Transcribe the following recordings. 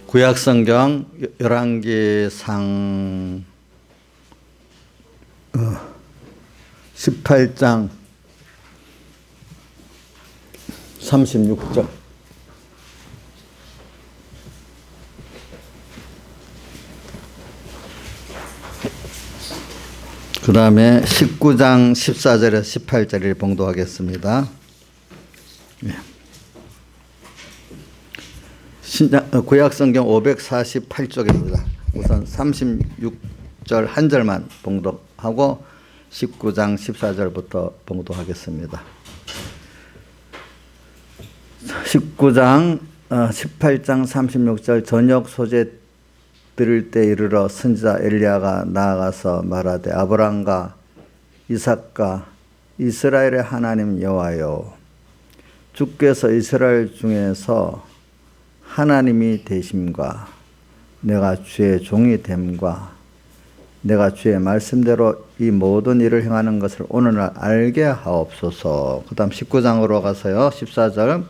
구약성경 열왕기상 18장 36절 그 다음에 19장 14절에서 18절을 봉독하겠습니다. 구약성경 548쪽입니다. 우선 36절 한 절만 봉독하고 19장 14절부터 봉독하겠습니다. 18장 36절 저녁 소재 들을 때 이르러 선지자 엘리야가 나아가서 말하되 아브람과 이삭과 이스라엘의 하나님 여호와여, 주께서 이스라엘 중에서 하나님이 되심과 내가 주의 종이 됨과 내가 주의 말씀대로 이 모든 일을 행하는 것을 오늘날 알게 하옵소서. 그 다음 19장으로 가서요. 14절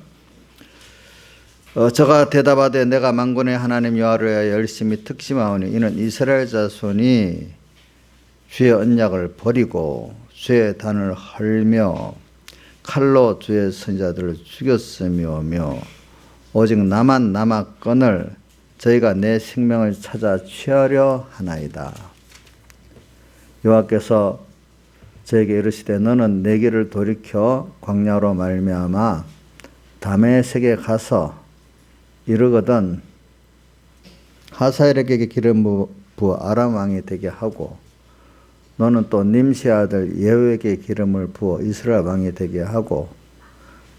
저가 대답하되 내가 만군의 하나님 여호와를 위하여 열심히 특심하오니 이는 이스라엘 자손이 주의 언약을 버리고 주의 단을 헐며 칼로 주의 선지자들을 죽였으며며 오직 나만 남았거늘 저희가 내 생명을 찾아 취하려 하나이다. 여호와께서 저에게 이르시되 너는 내 길을 돌이켜 광야로 말미암아 다메섹에 가서 이르거든 하사엘에게 기름 부어 아람 왕이 되게 하고 너는 또 님시 아들 예후에게 기름을 부어 이스라엘 왕이 되게 하고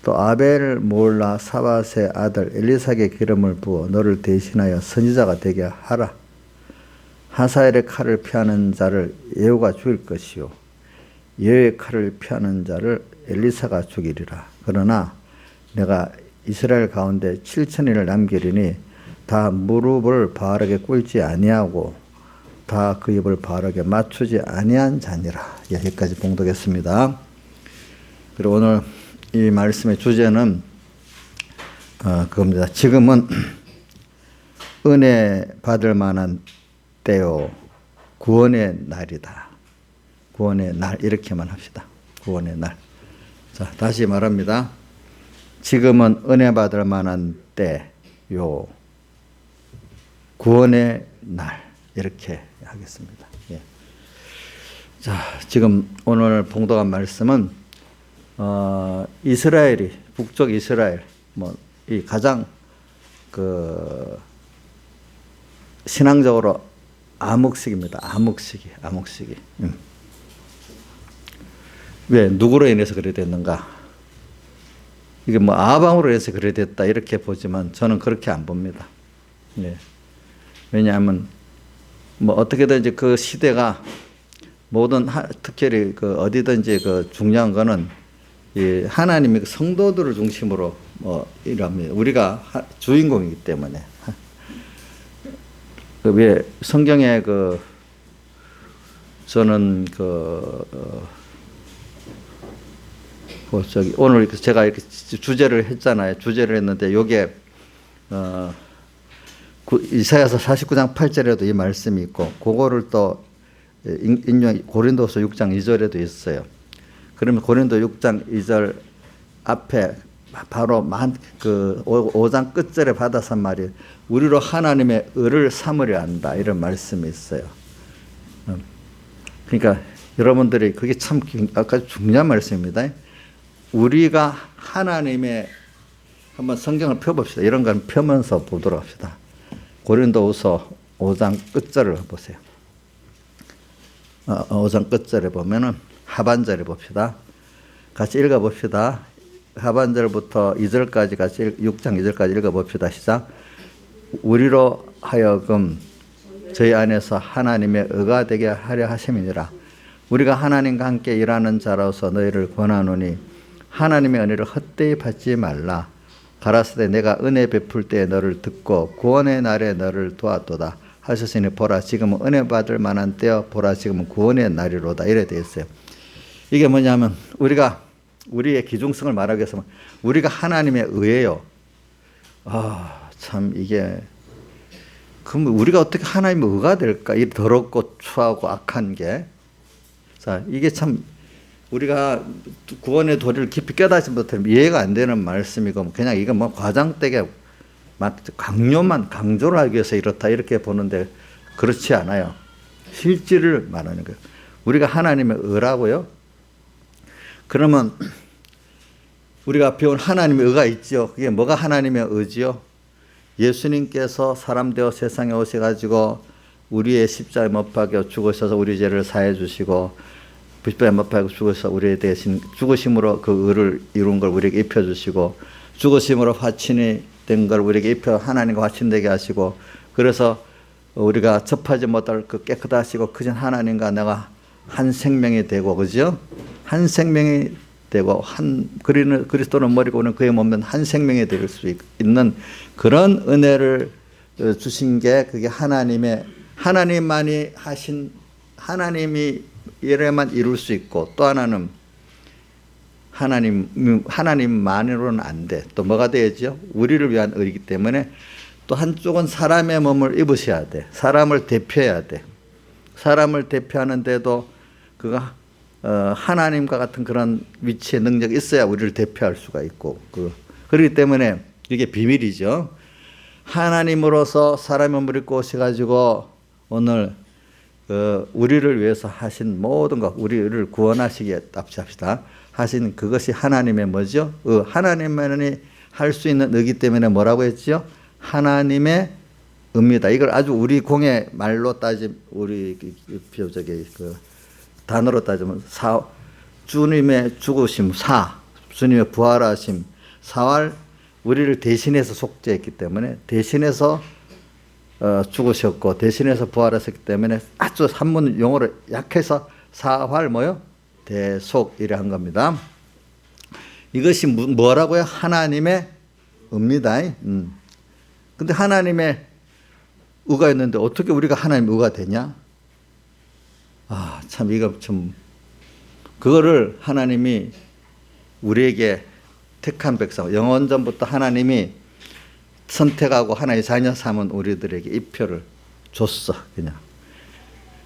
또 아벨 몰라 사밧의 아들 엘리사에게 기름을 부어 너를 대신하여 선지자가 되게 하라. 하사엘의 칼을 피하는 자를 예후가 죽일 것이요 예후의 칼을 피하는 자를 엘리사가 죽이리라. 그러나 내가 이스라엘 가운데 7천인을 남기리니 다 무릎을 바알에게 꿇지 아니하고 다 그 입을 바알에게 맞추지 아니한 자니라. 여기까지 봉독했습니다. 그리고 오늘 이 말씀의 주제는 그겁니다. 지금은 은혜 받을 만한 때요 구원의 날이다. 구원의 날 이렇게만 합시다. 구원의 날. 자, 다시 말합니다. 지금은 은혜 받을 만한 때요 구원의 날 이렇게 하겠습니다. 예. 자, 지금 오늘 봉독한 말씀은 이스라엘이 북쪽 이스라엘 이 가장 그 신앙적으로 암흑시기입니다. 암흑시기. 왜 누구로 인해서 그래 됐는가? 이게 아방으로 해서 그래 됐다 이렇게 보지만 저는 그렇게 안 봅니다. 예. 왜냐하면 어떻게든지 그 시대가 모든 특별히 그 어디든지 그 중요한 거는 이 하나님이 성도들을 중심으로 이랍니다. 우리가 주인공이기 때문에. 왜 성경에 저는 오늘 제가 이렇게 주제를 했잖아요. 주제를 했는데 요게 이사야서 49장 8절에도 이 말씀이 있고 그거를 또 인용 고린도서 6장 2절에도 있어요. 그러면 고린도 6장 2절 앞에 바로 5장 끝절에 받아서 말이 우리로 하나님의 의를 삼으려 한다 이런 말씀이 있어요. 그러니까 여러분들이 그게 참 아까 중요한 말씀입니다. 우리가 하나님의 한번 성경을 펴봅시다. 이런 건 펴면서 보도록 합시다. 고린도후서 5장 끝절을 보세요. 5장 끝절에 보면은 하반절에 봅시다. 같이 읽어봅시다. 하반절부터 2절까지 같이 6장 2절까지 읽어봅시다. 시작. 우리로 하여금 저희 안에서 하나님의 의가 되게 하려 하심이니라. 우리가 하나님과 함께 일하는 자로서 너희를 권하노니 하나님의 은혜를 헛되이 받지 말라. 가라사대 내가 은혜 베풀 때에 너를 듣고 구원의 날에 너를 도왔도다 하셨으니 보라 지금은 은혜 받을 만한 때여 보라 지금은 구원의 날이로다 이래 되어 있어요. 이게 뭐냐면 우리의 기중성을 말하기 위해서 우리가 하나님의 의예요. 참 이게 그럼 우리가 어떻게 하나님의 의가 될까? 이 더럽고 추하고 악한 게. 자, 이게 참 우리가 구원의 도리를 깊이 깨닫지 못하면 이해가 안 되는 말씀이고 그냥 이거 뭐 과장되게 막 강조를 하기 위해서 이렇다 이렇게 보는데 그렇지 않아요. 실질을 말하는 거예요. 우리가 하나님의 의라고요. 그러면 우리가 배운 하나님의 의가 있죠. 그게 뭐가 하나님의 의지요? 예수님께서 사람 되어 세상에 오셔가지고 우리의 십자가에 못 박혀 죽으셔서 우리 죄를 사해 주시고 십자가에 못 박혀 죽으셔서 우리에 대신 죽으심으로 그 의를 이룬 걸 우리에게 입혀주시고 죽으심으로 화친이 된 걸 우리에게 입혀 하나님과 화친되게 하시고 그래서 우리가 접하지 못할 그 깨끗하시고 크신 하나님과 내가 한 생명이 되고 그죠? 한 생명이 되고 그리스도는 머리고 오는 그의 몸은 한 생명이 될 수 있는 그런 은혜를 주신 게 그게 하나님만이 하신 하나님이 이래만 이룰 수 있고 또 하나는 하나님만으로는 안 돼. 또 뭐가 되죠? 우리를 위한 의이기 때문에 또 한쪽은 사람의 몸을 입으셔야 돼. 사람을 대표해야 돼. 사람을 대표하는데도 그가 하나님과 같은 그런 위치의 능력이 있어야 우리를 대표할 수가 있고 그렇기 때문에 이게 비밀이죠. 하나님으로서 사람의 몸을 입고 오셔가지고 오늘 우리를 위해서 하신 모든 것 우리를 구원하시기에 합시다. 하신 그것이 하나님의 뭐죠? 하나님만이 할 수 있는 의기 때문에 뭐라고 했죠? 하나님의 의입니다. 이걸 아주 우리 공의 말로 따지면 우리 단어로 따지면 주님의 죽으심 주님의 부활하심 사활 우리를 대신해서 속죄했기 때문에 대신해서 죽으셨고 대신해서 부활하셨기 때문에 아주 한문 용어로 약해서 사활 뭐요? 대속이래 한 겁니다. 이것이 뭐라고요? 하나님의 의입니다. 근데 하나님의 의가 있는데 어떻게 우리가 하나님의 의가 되냐? 참 이거 좀 그거를 하나님이 우리에게 택한 백성 영원전부터 하나님이 선택하고 하나의 자녀 삼은 우리들에게 입표를 줬어. 그냥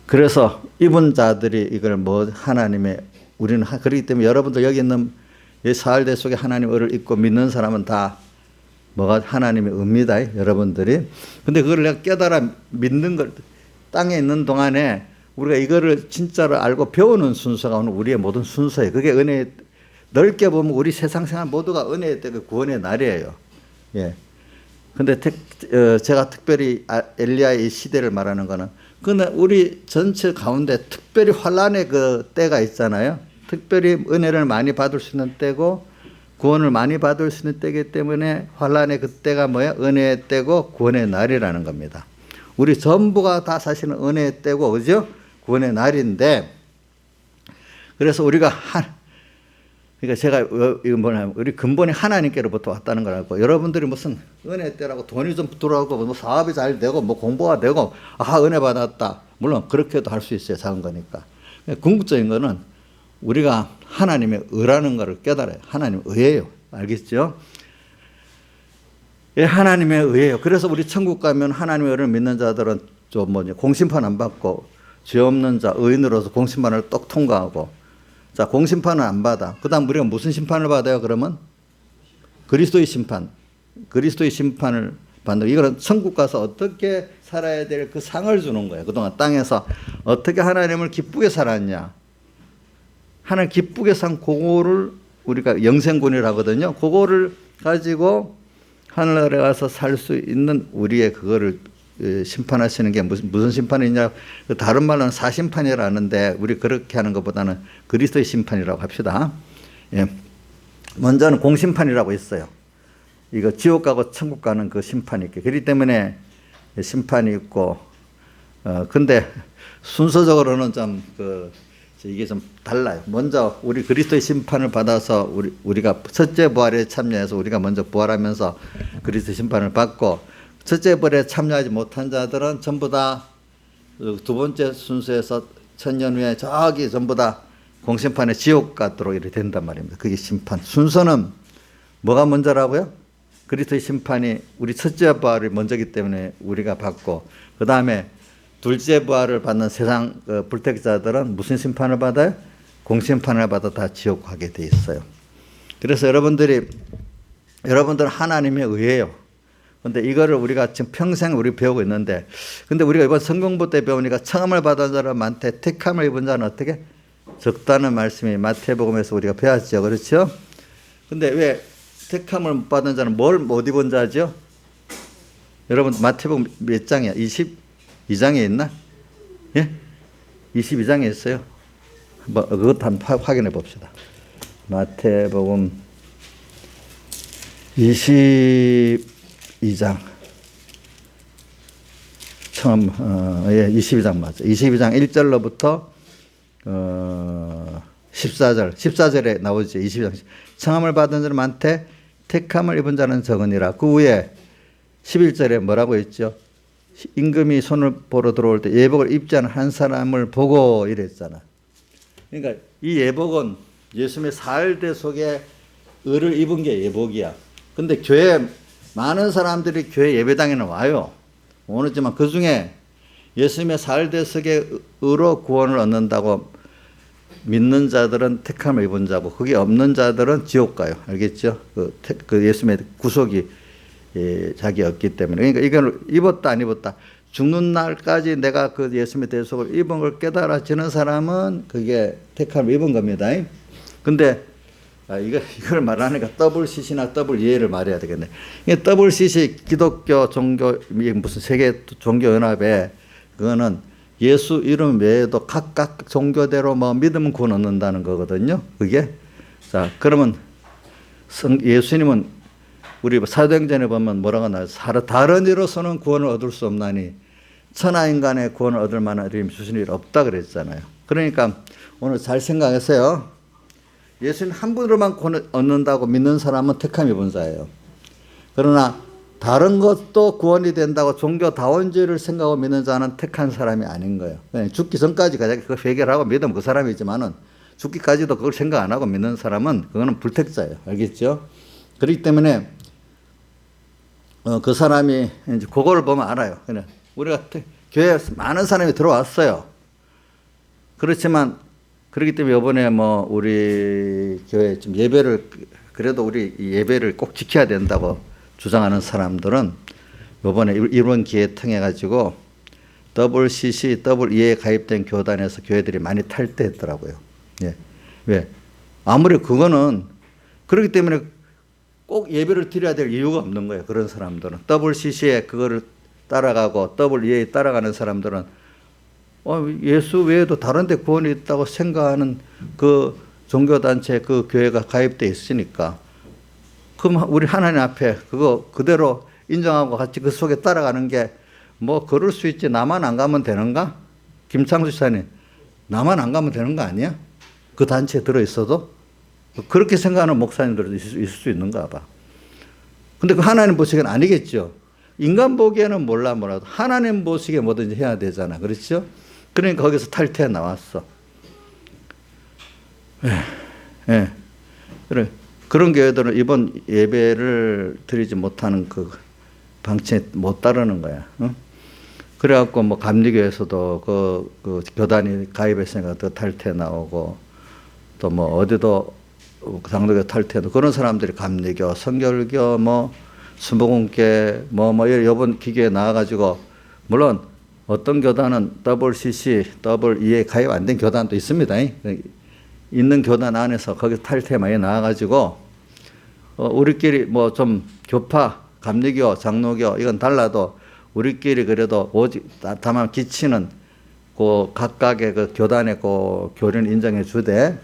그래서 입은 자들이 이걸 하나님의 우리는 그렇기 때문에 여러분들 여기 있는 이 사흘대 속에 하나님의 의를 입고 믿는 사람은 다 뭐가 하나님의 의입니다. 여러분들이. 근데 그걸 내가 깨달아 믿는 걸 땅에 있는 동안에 우리가 이거를 진짜로 알고 배우는 순서가 오늘 우리의 모든 순서예요. 그게 은혜 넓게 보면 우리 세상 생활 모두가 은혜의 때가 구원의 날이에요. 예. 근데 제가 특별히 엘리야의 이 시대를 말하는 거는 그는 우리 전체 가운데 특별히 환란의 그 때가 있잖아요. 특별히 은혜를 많이 받을 수 있는 때고 구원을 많이 받을 수 있는 때이기 때문에 환란의 그 때가 뭐야? 은혜의 때고 구원의 날이라는 겁니다. 우리 전부가 다 사실은 은혜의 때고 그죠? 구원의 날인데 그래서 우리가 그러니까 제가 이거 뭐냐면 우리 근본이 하나님께로부터 왔다는 걸 알고 여러분들이 무슨 은혜 때라고 돈이 좀 들어오고 뭐 사업이 잘 되고 뭐 공부가 되고 은혜 받았다. 물론 그렇게도 할 수 있어요. 작은 거니까. 궁극적인 거는 우리가 하나님의 의라는 것을 깨달아요. 하나님의 의예요. 알겠죠? 예, 하나님의 의예요. 그래서 우리 천국 가면 하나님의 의를 믿는 자들은 좀 공심판 안 받고 죄 없는 자 의인으로서 공심판을 똑 통과하고 자, 공심판은 안 받아. 그 다음 우리가 무슨 심판을 받아요, 그러면? 그리스도의 심판. 그리스도의 심판을 받는. 이거는 천국 가서 어떻게 살아야 될 그 상을 주는 거예요. 그동안 땅에서 어떻게 하나님을 기쁘게 살았냐. 하나님 기쁘게 산 그거를 우리가 영생군이라고 하거든요. 그거를 가지고 하늘나라에 가서 살 수 있는 우리의 그거를 심판하시는 게 무슨 심판이냐. 다른 말로는 사심판이라는데 우리 그렇게 하는 것보다는 그리스도의 심판이라고 합시다. 예. 먼저는 공심판이라고 있어요. 이거 지옥 가고 천국 가는 그 심판이 있게. 그렇기 때문에 심판이 있고 근데 순서적으로는 좀 이게 좀 달라요. 먼저 우리 그리스도의 심판을 받아서 우리가 첫째 부활에 참여해서 우리가 먼저 부활하면서 그리스도의 심판을 받고 첫째 부활에 참여하지 못한 자들은 전부 다 두 번째 순서에서 천년 후에 저기 전부 다 공심판에 지옥 가도록 이렇게 된단 말입니다. 그게 심판. 순서는 뭐가 먼저라고요? 그리스도의 심판이 우리 첫째 부활이 먼저기 때문에 우리가 받고, 그 다음에 둘째 부활을 받는 세상 불택자들은 무슨 심판을 받아요? 공심판을 받아 다 지옥 가게 돼 있어요. 그래서 여러분들은 하나님의 의예요. 근데 이거를 우리가 지금 평생 우리 배우고 있는데, 근데 우리가 이번 성공부 때 배우니까 청함을 받은 사람한테 택함을 입은 자는 어떻게? 적다는 말씀이 마태복음에서 우리가 배웠죠. 그렇죠? 근데 왜 택함을 못 받은 자는 뭘 못 입은 자죠? 여러분 마태복음 몇 장이야? 22장에 있나? 예? 22장에 있어요. 뭐 그것도 한번 확인해 봅시다. 마태복음 22장 처음 22장 맞죠. 22장 1절로부터 14절에 나오죠. 22장. 청함을 받은 사람한테 택함을 입은 자는 적으니라. 그 후에 11절에 뭐라고 했죠? 임금이 손을 보러 들어올 때 예복을 입지 않은 한 사람을 보고 이랬잖아. 그러니까 이 예복은 예수님의 사흘대 속에 의를 입은 게 예복이야. 근데 교회 많은 사람들이 교회 예배당에는 와요. 오지만 그 중에 예수님의 사흘대 속에 의로 구원을 얻는다고 믿는 자들은 택함을 입은 자고, 그게 없는 자들은 지옥 가요. 알겠죠? 그 예수님의 구속이 자기 없기 때문에. 그러니까 이걸 입었다 안 입었다, 죽는 날까지 내가 그 예수님의 대속을 입은 걸 깨달아지는 사람은 그게 택함을 입은 겁니다. 근데 이걸 말하니까 WCC나 WEA를 말해야 되겠네. 이게 WCC 기독교 종교 무슨 세계 종교 연합에, 그거는 예수 이름 외에도 각각 종교대로 뭐 믿으면 구원 얻는다는 거거든요. 그게. 자, 그러면 예수님은 우리 사도행전에 보면 뭐라고 나와요? 다른 이로서는 구원을 얻을 수 없나니 천하 인간의 구원을 얻을 만한 이름이 주신 일 없다 그랬잖아요. 그러니까 오늘 잘 생각하세요. 예수님 한 분으로만 구원을 얻는다고 믿는 사람은 택함 입은 자예요. 그러나 다른 것도 구원이 된다고 종교다원주의를 생각하고 믿는 자는 택한 사람이 아닌 거예요. 죽기 전까지 그걸 해결하고 믿으면 그 사람이지만은 죽기까지도 그걸 생각 안 하고 믿는 사람은 그거는 불택자예요. 알겠죠? 그렇기 때문에 그 사람이 이제 그거를 보면 알아요. 그냥 우리가 교회에 많은 사람이 들어왔어요. 그렇지만 그렇기 때문에 이번에 뭐 우리 교회 좀 예배를, 그래도 우리 예배를 꼭 지켜야 된다고 주장하는 사람들은 이번에 이런 기회 통해 가지고 WCC, WEA에 가입된 교단에서 교회들이 많이 탈퇴했더라고요. 예. 왜? 아무리 그거는 그렇기 때문에 꼭 예배를 드려야 될 이유가 없는 거예요. 그런 사람들은 WCC에 그거를 따라가고 WEA에 따라가는 사람들은 예수 외에도 다른 데 구원이 있다고 생각하는 그 종교단체 그 교회가 가입돼 있으니까, 그럼 우리 하나님 앞에 그거 그대로 인정하고 같이 그 속에 따라가는 게 뭐 그럴 수 있지, 나만 안 가면 되는가? 김창수 지사님, 나만 안 가면 되는 거 아니야? 그 단체에 들어있어도? 그렇게 생각하는 목사님들도 있을 수 있는가 봐. 근데 그 하나님 보시기엔 아니겠죠. 인간 보기에는 몰라도 하나님 보시기에 뭐든지 해야 되잖아. 그렇죠? 그러니까 거기서 탈퇴해 나왔어. 그래. 그런 교회들은 이번 예배를 드리지 못하는 그 방침에 못 따르는 거야. 응? 그래갖고 뭐 감리교에서도 그 교단이 가입했으니까 또 탈퇴 나오고, 또 뭐 어디도 장로교 탈퇴도 그런 사람들이 감리교, 성결교, 뭐 순복음교, 뭐 이번 기계에 나와가지고, 물론 어떤 교단은 WCC, WEA에 가입 안 된 교단도 있습니다. 있는 교단 안에서 거기서 탈퇴 많이 나와가지고 우리끼리 뭐 좀 교파, 감리교, 장로교 이건 달라도 우리끼리 그래도 오직 다만 기치는 그 각각의 그 교단의 그 교리를 인정해 주되,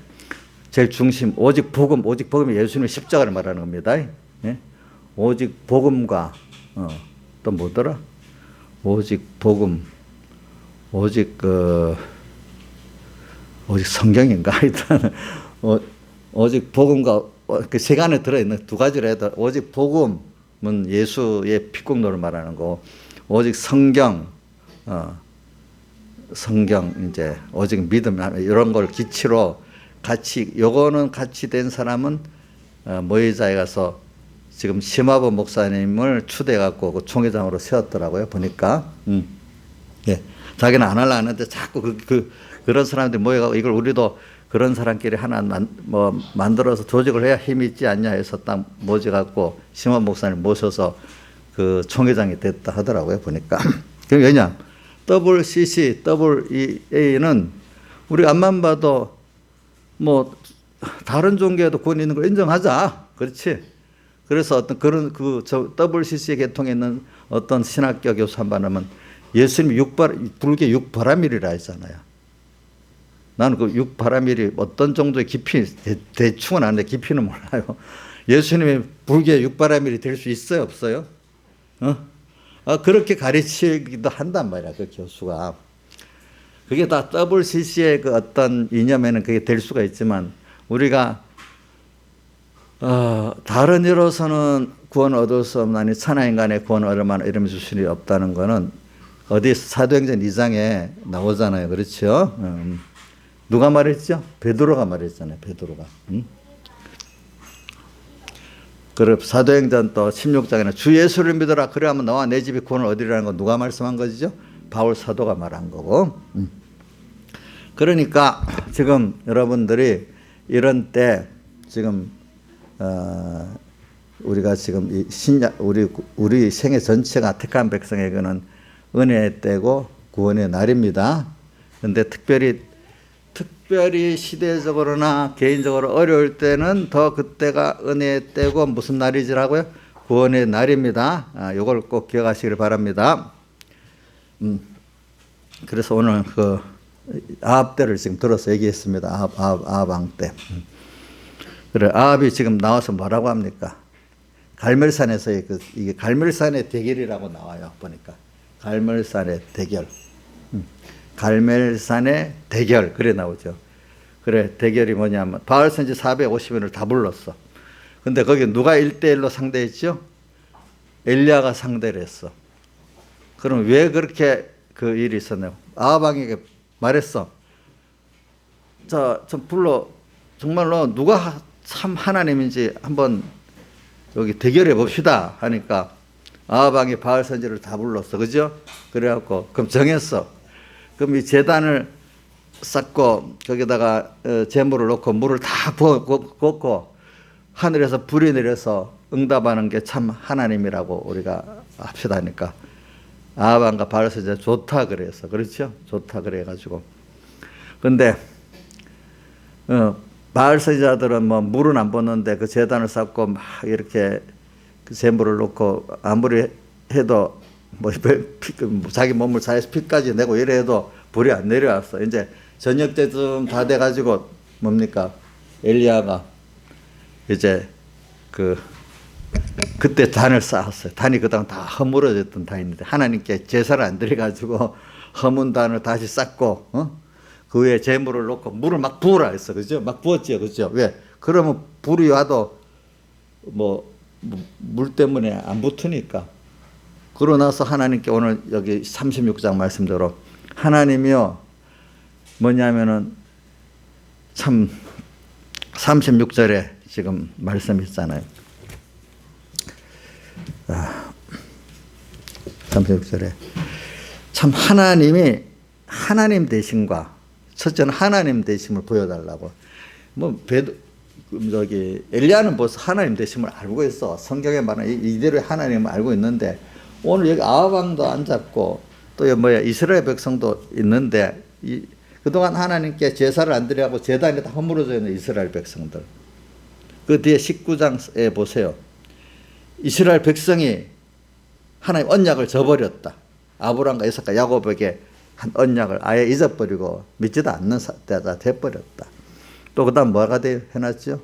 제일 중심 오직 복음이 예수님의 십자가를 말하는 겁니다. 예? 오직 복음과 또 뭐더라? 오직 복음, 오직 성경인가? 하여튼 오직 복음과 그 세간에 들어있는 두 가지로 해도, 오직 복음은 예수의 피국노를 말하는 거, 오직 성경 이제 오직 믿음 이런 걸 기치로 같이, 요거는 같이 된 사람은 모의자에 가서 지금 심화보 목사님을 추대해갖고 그 총회장으로 세웠더라고요. 보니까. 예. 자기는 안 하려 하는데 자꾸 그런 사람들이 모여가고 이걸 우리도 그런 사람끼리 하나 만들어서 조직을 해야 힘이 있지 않냐 해서 딱 모셔갖고 심화 목사님 모셔서 그 총회장이 됐다 하더라고요. 보니까. 그게 왜냐? WCC, WEA는 우리 앞만 봐도 뭐 다른 종교에도 구원이 있는 걸 인정하자. 그렇지? 그래서 어떤 그런 WCC의 계통에 있는 어떤 신학교 교수 한 번 하면 예수님이 불교 육바라밀이라 했잖아요. 나는 그 육바라밀이 어떤 정도의 깊이, 대충은 아는데 깊이는 몰라요. 예수님이 불교의 육바라밀이 될 수 있어요? 없어요? 그렇게 가르치기도 한단 말이야, 그 교수가. 그게 다 WCC의 그 어떤 이념에는 그게 될 수가 있지만, 우리가, 다른 이로서는 구원을 얻을 수 없나니 천하인간의 구원을 얻을 만한 이름을 주시니 없다는 거는 어디 사도행전 2장에 나오잖아요. 그렇죠? 누가 말했죠? 베드로가 말했잖아요. 베드로가. 그리고 사도행전 또 16장에는 주 예수를 믿어라. 그래야만 너와 내 집이 구원을 얻으리라는 건 누가 말씀한 것이죠? 바울 사도가 말한 거고. 그러니까 지금 여러분들이 이런 때 지금 우리가 지금 이 신약 우리 생애 전체가 택한 백성에게는 은혜의 때고 구원의 날입니다. 그런데 특별히 시대적으로나 개인적으로 어려울 때는 더 그때가 은혜의 때고 무슨 날이지라고요? 구원의 날입니다. 이걸 꼭 기억하시길 바랍니다. 그래서 오늘 그 아합 때를 지금 들어서 얘기했습니다. 아합 왕 때. 그래, 아합이 지금 나와서 뭐라고 합니까? 갈멜산에서의 이게 갈멜산의 대결이라고 나와요. 보니까 갈멜산의 대결. 갈멜산의 대결 그래 나오죠. 그래, 대결이 뭐냐면 바알 선지 450인을 다 불렀어. 근데 거기 누가 1대1로 상대했죠? 엘리야가 상대를 했어. 그럼 왜 그렇게 그 일이 있었나요? 아합 왕에게 말했어. 좀 불러, 정말로 누가 참 하나님인지 한번 여기 대결해 봅시다 하니까 아합 왕이 바알 선지를 다 불렀어. 그죠? 그래갖고 그럼 정했어. 그럼 이 제단을 쌓고 거기다가 재물을 넣고 물을 다 붓고 하늘에서 불이 내려서 응답하는 게 참 하나님이라고 우리가 합시다 하니까 아합 왕과 바알 선지가 좋다 그래서, 그렇죠? 좋다 그래가지고. 근데 바알 선지자들은 뭐 물은 안 붓는데 그 제단을 쌓고 막 이렇게 그 재물을 넣고 아무리 해도 뭐 자기 몸을 자해서 피까지 내고 이래도 불이 안 내려왔어. 이제 저녁 때쯤 다 돼가지고 뭡니까? 엘리야가 이제 그때 단을 쌓았어요. 단이 그동안 다 허물어졌던 단인데 하나님께 제사를 안 드려가지고 허문 단을 다시 쌓고 그 위에 재물을 넣고 물을 막 부으라 했어. 그죠? 막 부었지요. 그죠? 왜? 그러면 불이 와도 물 때문에 안 붙으니까. 그러고 나서 하나님께 오늘 여기 36장 말씀대로 하나님이요 뭐냐면은 참 36절에 지금 말씀 있잖아요. 36절에 참 하나님이 하나님 되심과 첫째는 하나님 되심을 보여달라고. 저기 엘리야는 벌써 하나님 되심을 알고 있어. 성경에 말하는 이대로 하나님을 알고 있는데 오늘 여기 아합 왕도 앉았고 또 이스라엘 백성도 있는데 그동안 하나님께 제사를 안 드리고 제단이 다 허물어져 있는 이스라엘 백성들. 그 뒤에 19장에 보세요. 이스라엘 백성이 하나님 언약을 저버렸다. 아브람과 이삭과 야곱에게 한 언약을 아예 잊어버리고 믿지도 않는 때가 돼버렸다. 또 그 다음 뭐가 해놨죠?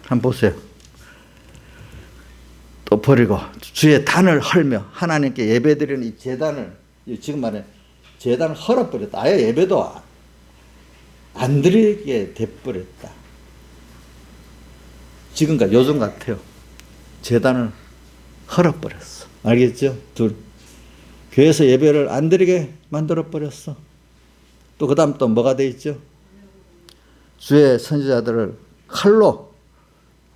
한번 보세요. 또 버리고 주의 단을 헐며 하나님께 예배드리는 이 제단을 지금 말해 제단을 헐어버렸다. 아예 예배도 안 드리게 돼버렸다. 지금과 요즘 같아요. 제단을 헐어버렸어. 알겠죠? 둘. 교회에서 예배를 안 드리게 만들어버렸어. 또 그 다음 또 뭐가 돼 있죠? 주의 선지자들을 칼로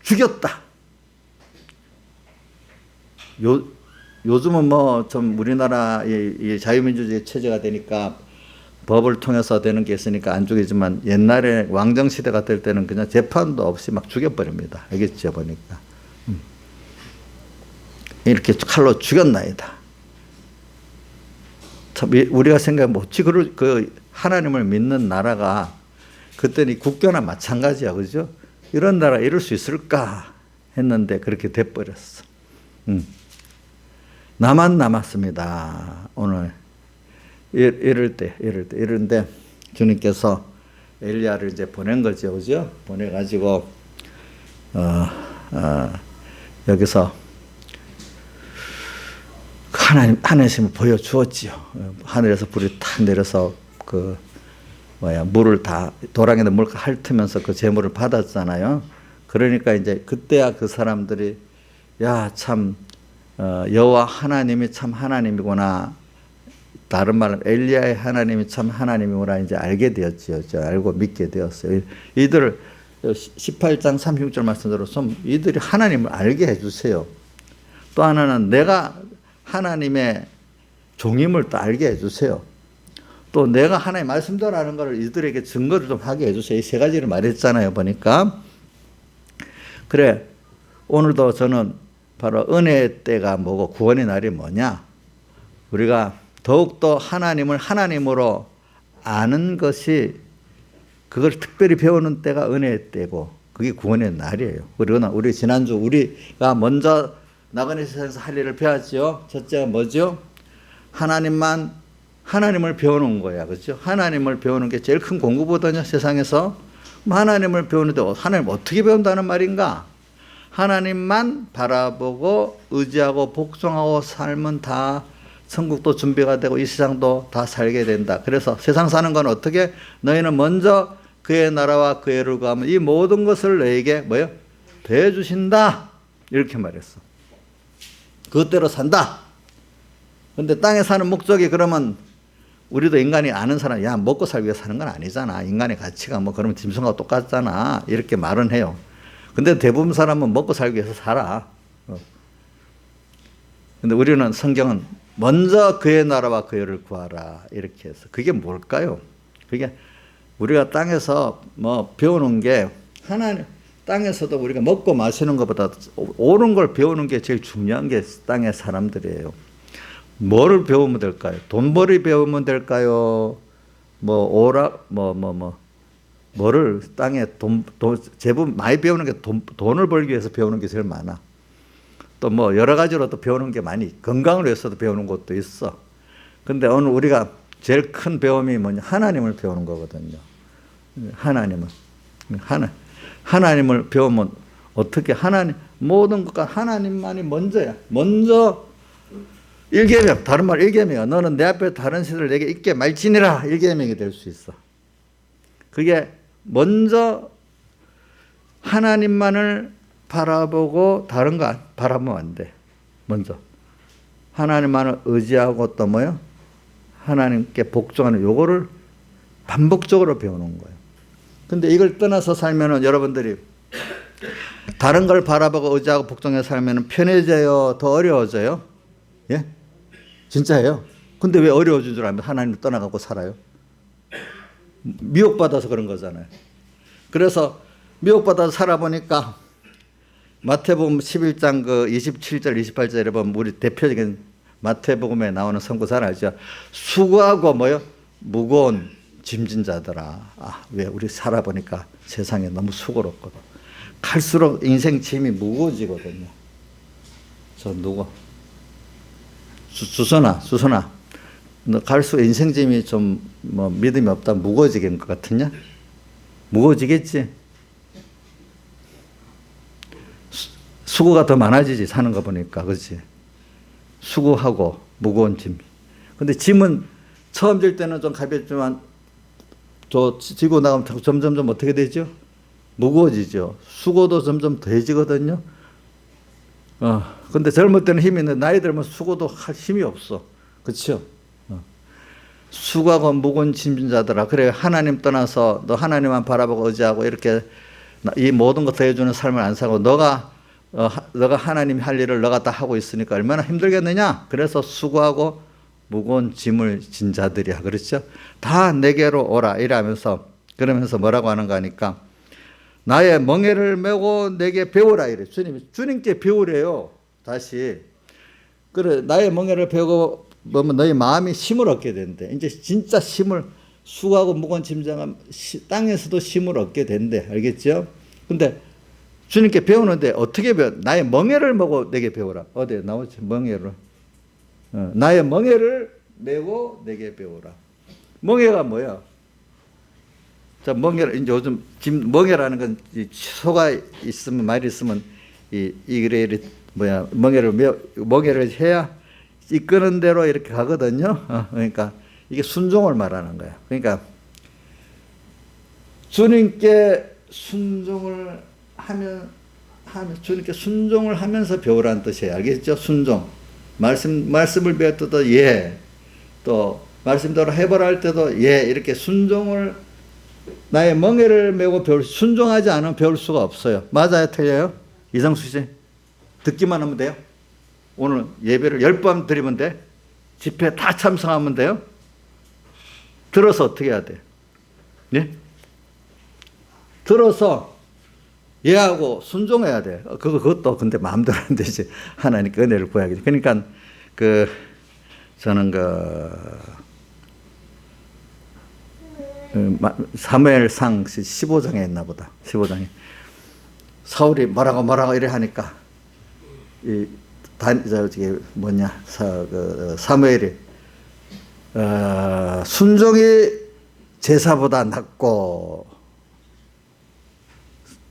죽였다. 요즘은 뭐 좀 우리나라의 자유민주주의 체제가 되니까 법을 통해서 되는 게 있으니까 안 죽이지만 옛날에 왕정시대가 될 때는 그냥 재판도 없이 막 죽여버립니다. 알겠죠, 보니까. 이렇게 칼로 죽였나이다. 참, 우리가 생각하면 어찌 그 하나님을 믿는 나라가 그때는 국교나 마찬가지야, 그죠? 이런 나라 이럴 수 있을까 했는데 그렇게 돼버렸어. 나만 남았습니다. 오늘 이런데 주님께서 엘리야를 이제 보낸 거죠, 그죠? 보내가지고 여기서 하나님을 보여주었지요. 하늘에서 불이 탁 내려서 물을 다 도랑에다 물 핥으면서 그 제물을 받았잖아요. 그러니까 이제 그때야 그 사람들이 참 여호와 하나님이 참 하나님이구나. 다른 말로 엘리야의 하나님이 참 하나님이구나 이제 알게 되었지요. 알고 믿게 되었어요. 이들 18장 36절 말씀대로 이들이 하나님을 알게 해주세요. 또 하나는 내가 하나님의 종임을 또 알게 해주세요. 또 내가 하나님의 말씀대로 하는 것을 이들에게 증거를 좀 하게 해주세요. 이 세 가지를 말했잖아요, 보니까. 그래, 오늘도 저는 바로 은혜의 때가 뭐고 구원의 날이 뭐냐? 우리가 더욱더 하나님을 하나님으로 아는 것이 그걸 특별히 배우는 때가 은혜의 때고 그게 구원의 날이에요. 그러나 우리 지난주 우리가 먼저 나그네 세상에서 할 일을 배웠죠. 첫째가 뭐죠? 하나님을 배우는 거야. 그렇죠? 하나님을 배우는 게 제일 큰 공부거든요. 세상에서. 하나님을 배우는데 하나님 어떻게 배운다는 말인가? 하나님만 바라보고 의지하고 복종하고 살면 다 천국도 준비가 되고 이 세상도 다 살게 된다. 그래서 세상 사는 건 어떻게? 너희는 먼저 그의 나라와 그의 의를 구하면 이 모든 것을 너에게 더해 주신다. 이렇게 말했어. 그것대로 산다. 근데 땅에 사는 목적이 그러면 우리도 인간이 아는 사람, 먹고 살기 위해 사는 건 아니잖아. 인간의 가치가 그러면 짐승과 똑같잖아. 이렇게 말은 해요. 근데 대부분 사람은 먹고 살기 위해서 살아. 근데 우리는 성경은 먼저 그의 나라와 그의 의를 구하라. 이렇게 해서. 그게 뭘까요? 그게 우리가 땅에서 배우는 게 하나님, 땅에서도 우리가 먹고 마시는 것보다 옳은 걸 배우는 게 제일 중요한 게 땅의 사람들이에요. 뭐를 배우면 될까요? 돈벌이 배우면 될까요? 뭐를 땅에 제법 많이 배우는 게 돈을 벌기 위해서 배우는 게 제일 많아. 또 여러 가지로 또 배우는 게 많이, 건강을 위해서도 배우는 것도 있어. 근데 오늘 우리가 제일 큰 배움이 뭐냐? 하나님을 배우는 거거든요. 하나님을 배우면 어떻게 모든 것과 하나님만이 먼저야. 먼저 일계명, 다른 말 일계명이야. 너는 내 앞에 다른 신을 내게 있게 말지니라. 일계명이 될 수 있어. 그게 먼저 하나님만을 바라보고 다른 거 바라보면 안 돼. 먼저 하나님만을 의지하고 또 하나님께 복종하는 요거를 반복적으로 배우는 거예요. 근데 이걸 떠나서 살면은 여러분들이 다른 걸 바라보고 의지하고 복종해서 살면은 편해져요? 더 어려워져요? 예? 진짜예요. 근데 왜 어려워진 줄 알면 하나님을 떠나가고 살아요? 미혹받아서 그런 거잖아요. 그래서 미혹받아서 살아보니까 마태복음 11장 27절 28절에 보면 우리 대표적인 마태복음에 나오는 선구 잘 알죠? 수고하고 무거운 짐진 자들아. 왜 우리 살아보니까 세상에 너무 수고롭거든. 갈수록 인생 짐이 무거워지거든요. 저 누구? 수선아, 너 갈수록 인생 짐이 좀 믿음이 없다 무거워지겠는 것 같으냐? 무거워지겠지? 수고가 더 많아지지, 사는 거 보니까. 그렇지? 수고하고 무거운 짐. 근데 짐은 처음 질 때는 좀 가볍지만 지고 나가면 점점 어떻게 되죠? 무거워지죠. 수고도 점점 더해지거든요. 근데 젊을 때는 힘이 있는데 나이 들면 수고도 할 힘이 없어. 그렇죠? 수고하고 무거운 짐진 자들아. 그래 하나님 떠나서 너 하나님만 바라보고 의지하고 이렇게 이 모든 것 더해주는 삶을 안 사고 너가 하나님이 할 일을 너가 다 하고 있으니까 얼마나 힘들겠느냐. 그래서 수고하고 무거운 짐을 진 자들이야. 그렇죠? 다 내게로 오라 이러면서 그러면서 뭐라고 하는가 하니까 나의 멍에를 메고 내게 배우라 이래. 주님께 배우래요. 다시. 그래 나의 멍에를 배우고 보면 너희 마음이 힘을 얻게 된대. 이제 진짜 힘을 수고하고 무거운 짐장은 땅에서도 힘을 얻게 된대. 알겠죠? 근데 주님께 배우는데 어떻게 배워? 나의 멍에를 메고 내게 배우라. 어디에 나오지? 멍에를. 나의 멍에를 메고 내게 배우라. 멍에가 뭐야? 자, 멍에를 이제 요즘 멍에라는 건 소가 있으면 말이 있으면 이래 뭐야 멍에를 해야 이끄는 대로 이렇게 가거든요. 그러니까 이게 순종을 말하는 거야. 그러니까 주님께 순종을 주님께 순종을 하면서 배우라는 뜻이에요. 알겠죠? 순종. 말씀을 배울 때도 예. 또 말씀대로 해보라 할 때도 예. 이렇게 순종을 나의 멍에를 메고 순종하지 않으면 배울 수가 없어요. 맞아요? 틀려요? 이상수 씨? 듣기만 하면 돼요? 오늘 예배를 10번 드리면 돼? 집회 다 참석하면 돼요? 들어서 어떻게 해야 돼? 예? 들어서 예하고 순종해야 돼. 그것도 근데 마음대로 안 되지. 하나님께 은혜를 구하게 돼. 그러니까 저는 사무엘상 15장에 있나 보다. 15장에 사울이 뭐라고 이래 하니까 사무엘이 순종이 제사보다 낫고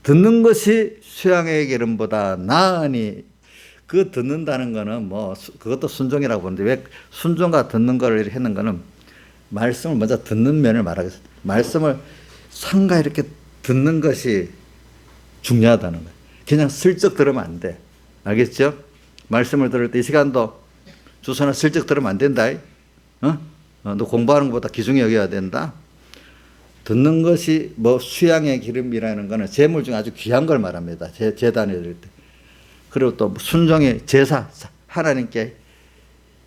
듣는 것이 수양의 기름보다 나으니 그 듣는다는 거는 뭐 그것도 순종이라고 보는데 왜 순종과 듣는 거를 했는 거는 말씀을 먼저 듣는 면을 말하겠습니다. 말씀을 상가 이렇게 듣는 것이 중요하다는 거예요. 그냥 슬쩍 들으면 안 돼. 알겠죠? 말씀을 들을 때 이 시간도 주소나 슬쩍 들으면 안 된다. 너 공부하는 것보다 귀중히 여겨야 된다. 듣는 것이 뭐 수양의 기름이라는 거는 재물 중에 아주 귀한 걸 말합니다. 제단에 드릴 때. 그리고 또 순종의 제사, 하나님께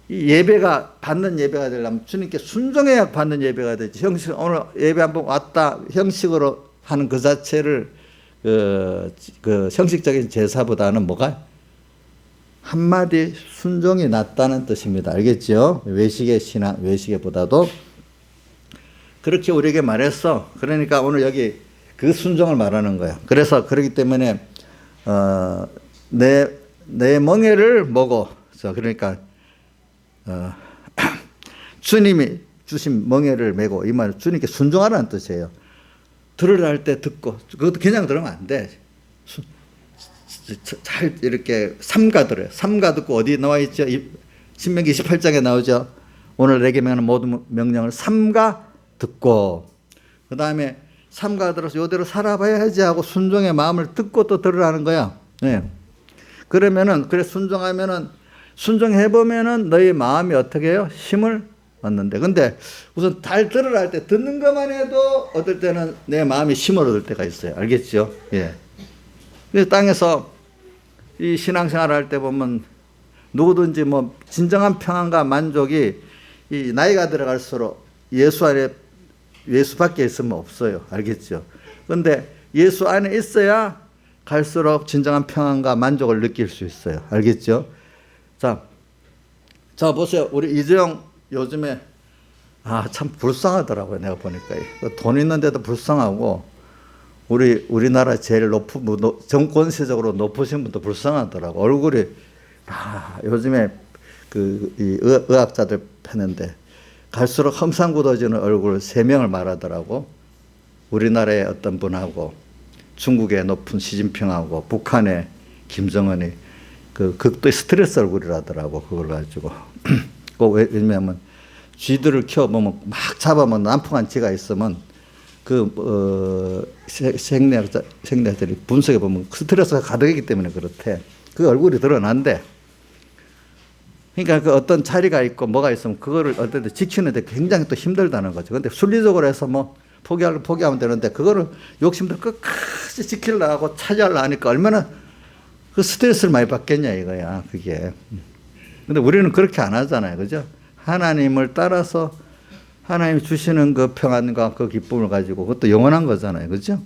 이 예배가 받는 예배가 되려면 주님께 순종해야 받는 예배가 되지. 오늘 예배 한번 왔다 형식으로 하는 그 자체를 그 형식적인 제사보다는 뭐가 한마디 순종이 낫다는 뜻입니다. 알겠죠? 외식의 신앙, 외식의보다도 그렇게 우리에게 말했어. 그러니까 오늘 여기 그 순종을 말하는 거예요. 그래서 그렇기 때문에 내 멍에를 먹어. 그러니까 주님이 주신 멍에를 메고 이 말은 주님께 순종하라는 뜻이에요. 들으라 할 때 듣고 그것도 그냥 들으면 안 돼. 잘 이렇게 삼가 들어요. 삼가 듣고 어디 나와 있죠? 신명기 28장에 나오죠. 오늘 내게 명하는 모든 명령을 삼가 듣고 그 다음에 삼가 들어서 이대로 살아봐야지 하고 순종의 마음을 듣고 또 들으라는 거야. 네. 그러면은 그래 순종해보면은 너희 마음이 어떻게 해요? 힘을 얻는데. 근데 우선 잘 들으라 할 때 듣는 것만 해도 어떨 때는 내 마음이 힘을 얻을 때가 있어요. 알겠죠? 예. 그래서 땅에서 이 신앙생활을 할 때 보면 누구든지 뭐 진정한 평안과 만족이 이 나이가 들어갈수록 예수 안에 예수밖에 있으면 없어요. 알겠죠? 근데 예수 안에 있어야 갈수록 진정한 평안과 만족을 느낄 수 있어요. 알겠죠? 자 보세요. 우리 이재용 요즘에 참 불쌍하더라고요. 내가 보니까 돈 있는데도 불쌍하고 우리나라 제일 정권세적으로 높으신 분도 불쌍하더라고. 얼굴이 요즘에 이 의학자들 패는데 갈수록 험상궂어지는 얼굴 3명을 말하더라고. 우리나라의 어떤 분하고 중국의 높은 시진핑하고 북한의 김정은이 그 극도의 스트레스 얼굴이라더라고. 그걸 가지고 왜냐면 쥐들을 키워보면 막 잡아면 난폭한 쥐가 있으면 생리학자들이 분석해 보면 스트레스가 가득이기 때문에 그렇대. 그 얼굴이 드러난대. 그러니까 그 어떤 자리가 있고 뭐가 있으면 그거를 어떤 때 지키는데 굉장히 또 힘들다는 거죠. 근데 순리적으로 해서 뭐 포기하면 되는데 그거를 욕심도 끝까지 지키려고 차지하려 하니까 얼마나 그 스트레스를 많이 받겠냐 이거야 그게. 근데 우리는 그렇게 안 하잖아요. 그죠? 하나님을 따라서 하나님이 주시는 그 평안과 그 기쁨을 가지고 그것도 영원한 거잖아요. 그죠?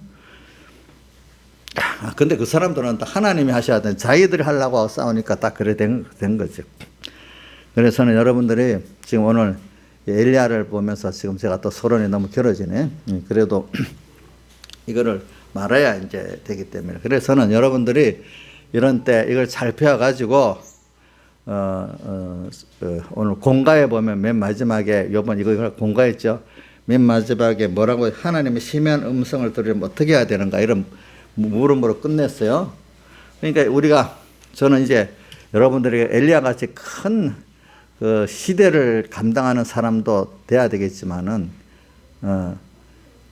근데 그 사람들은 하나님이 하셔야 되는 자기들이 하려고 싸우니까 딱 그래 된 거죠. 그래서는 여러분들이 지금 오늘 엘리야를 보면서 지금 제가 또 서론이 너무 길어지네. 그래도 이거를 말해야 이제 되기 때문에. 그래서는 여러분들이 이런 때 이걸 잘 배워가지고 오늘 공가에 보면 맨 마지막에 요번 이걸 공가했죠. 맨 마지막에 뭐라고 하나님의 심한 음성을 들으면 어떻게 해야 되는가 이런 물음으로 끝냈어요. 그러니까 저는 이제 여러분들에게 엘리야 같이 큰 그 시대를 감당하는 사람도 돼야 되겠지만은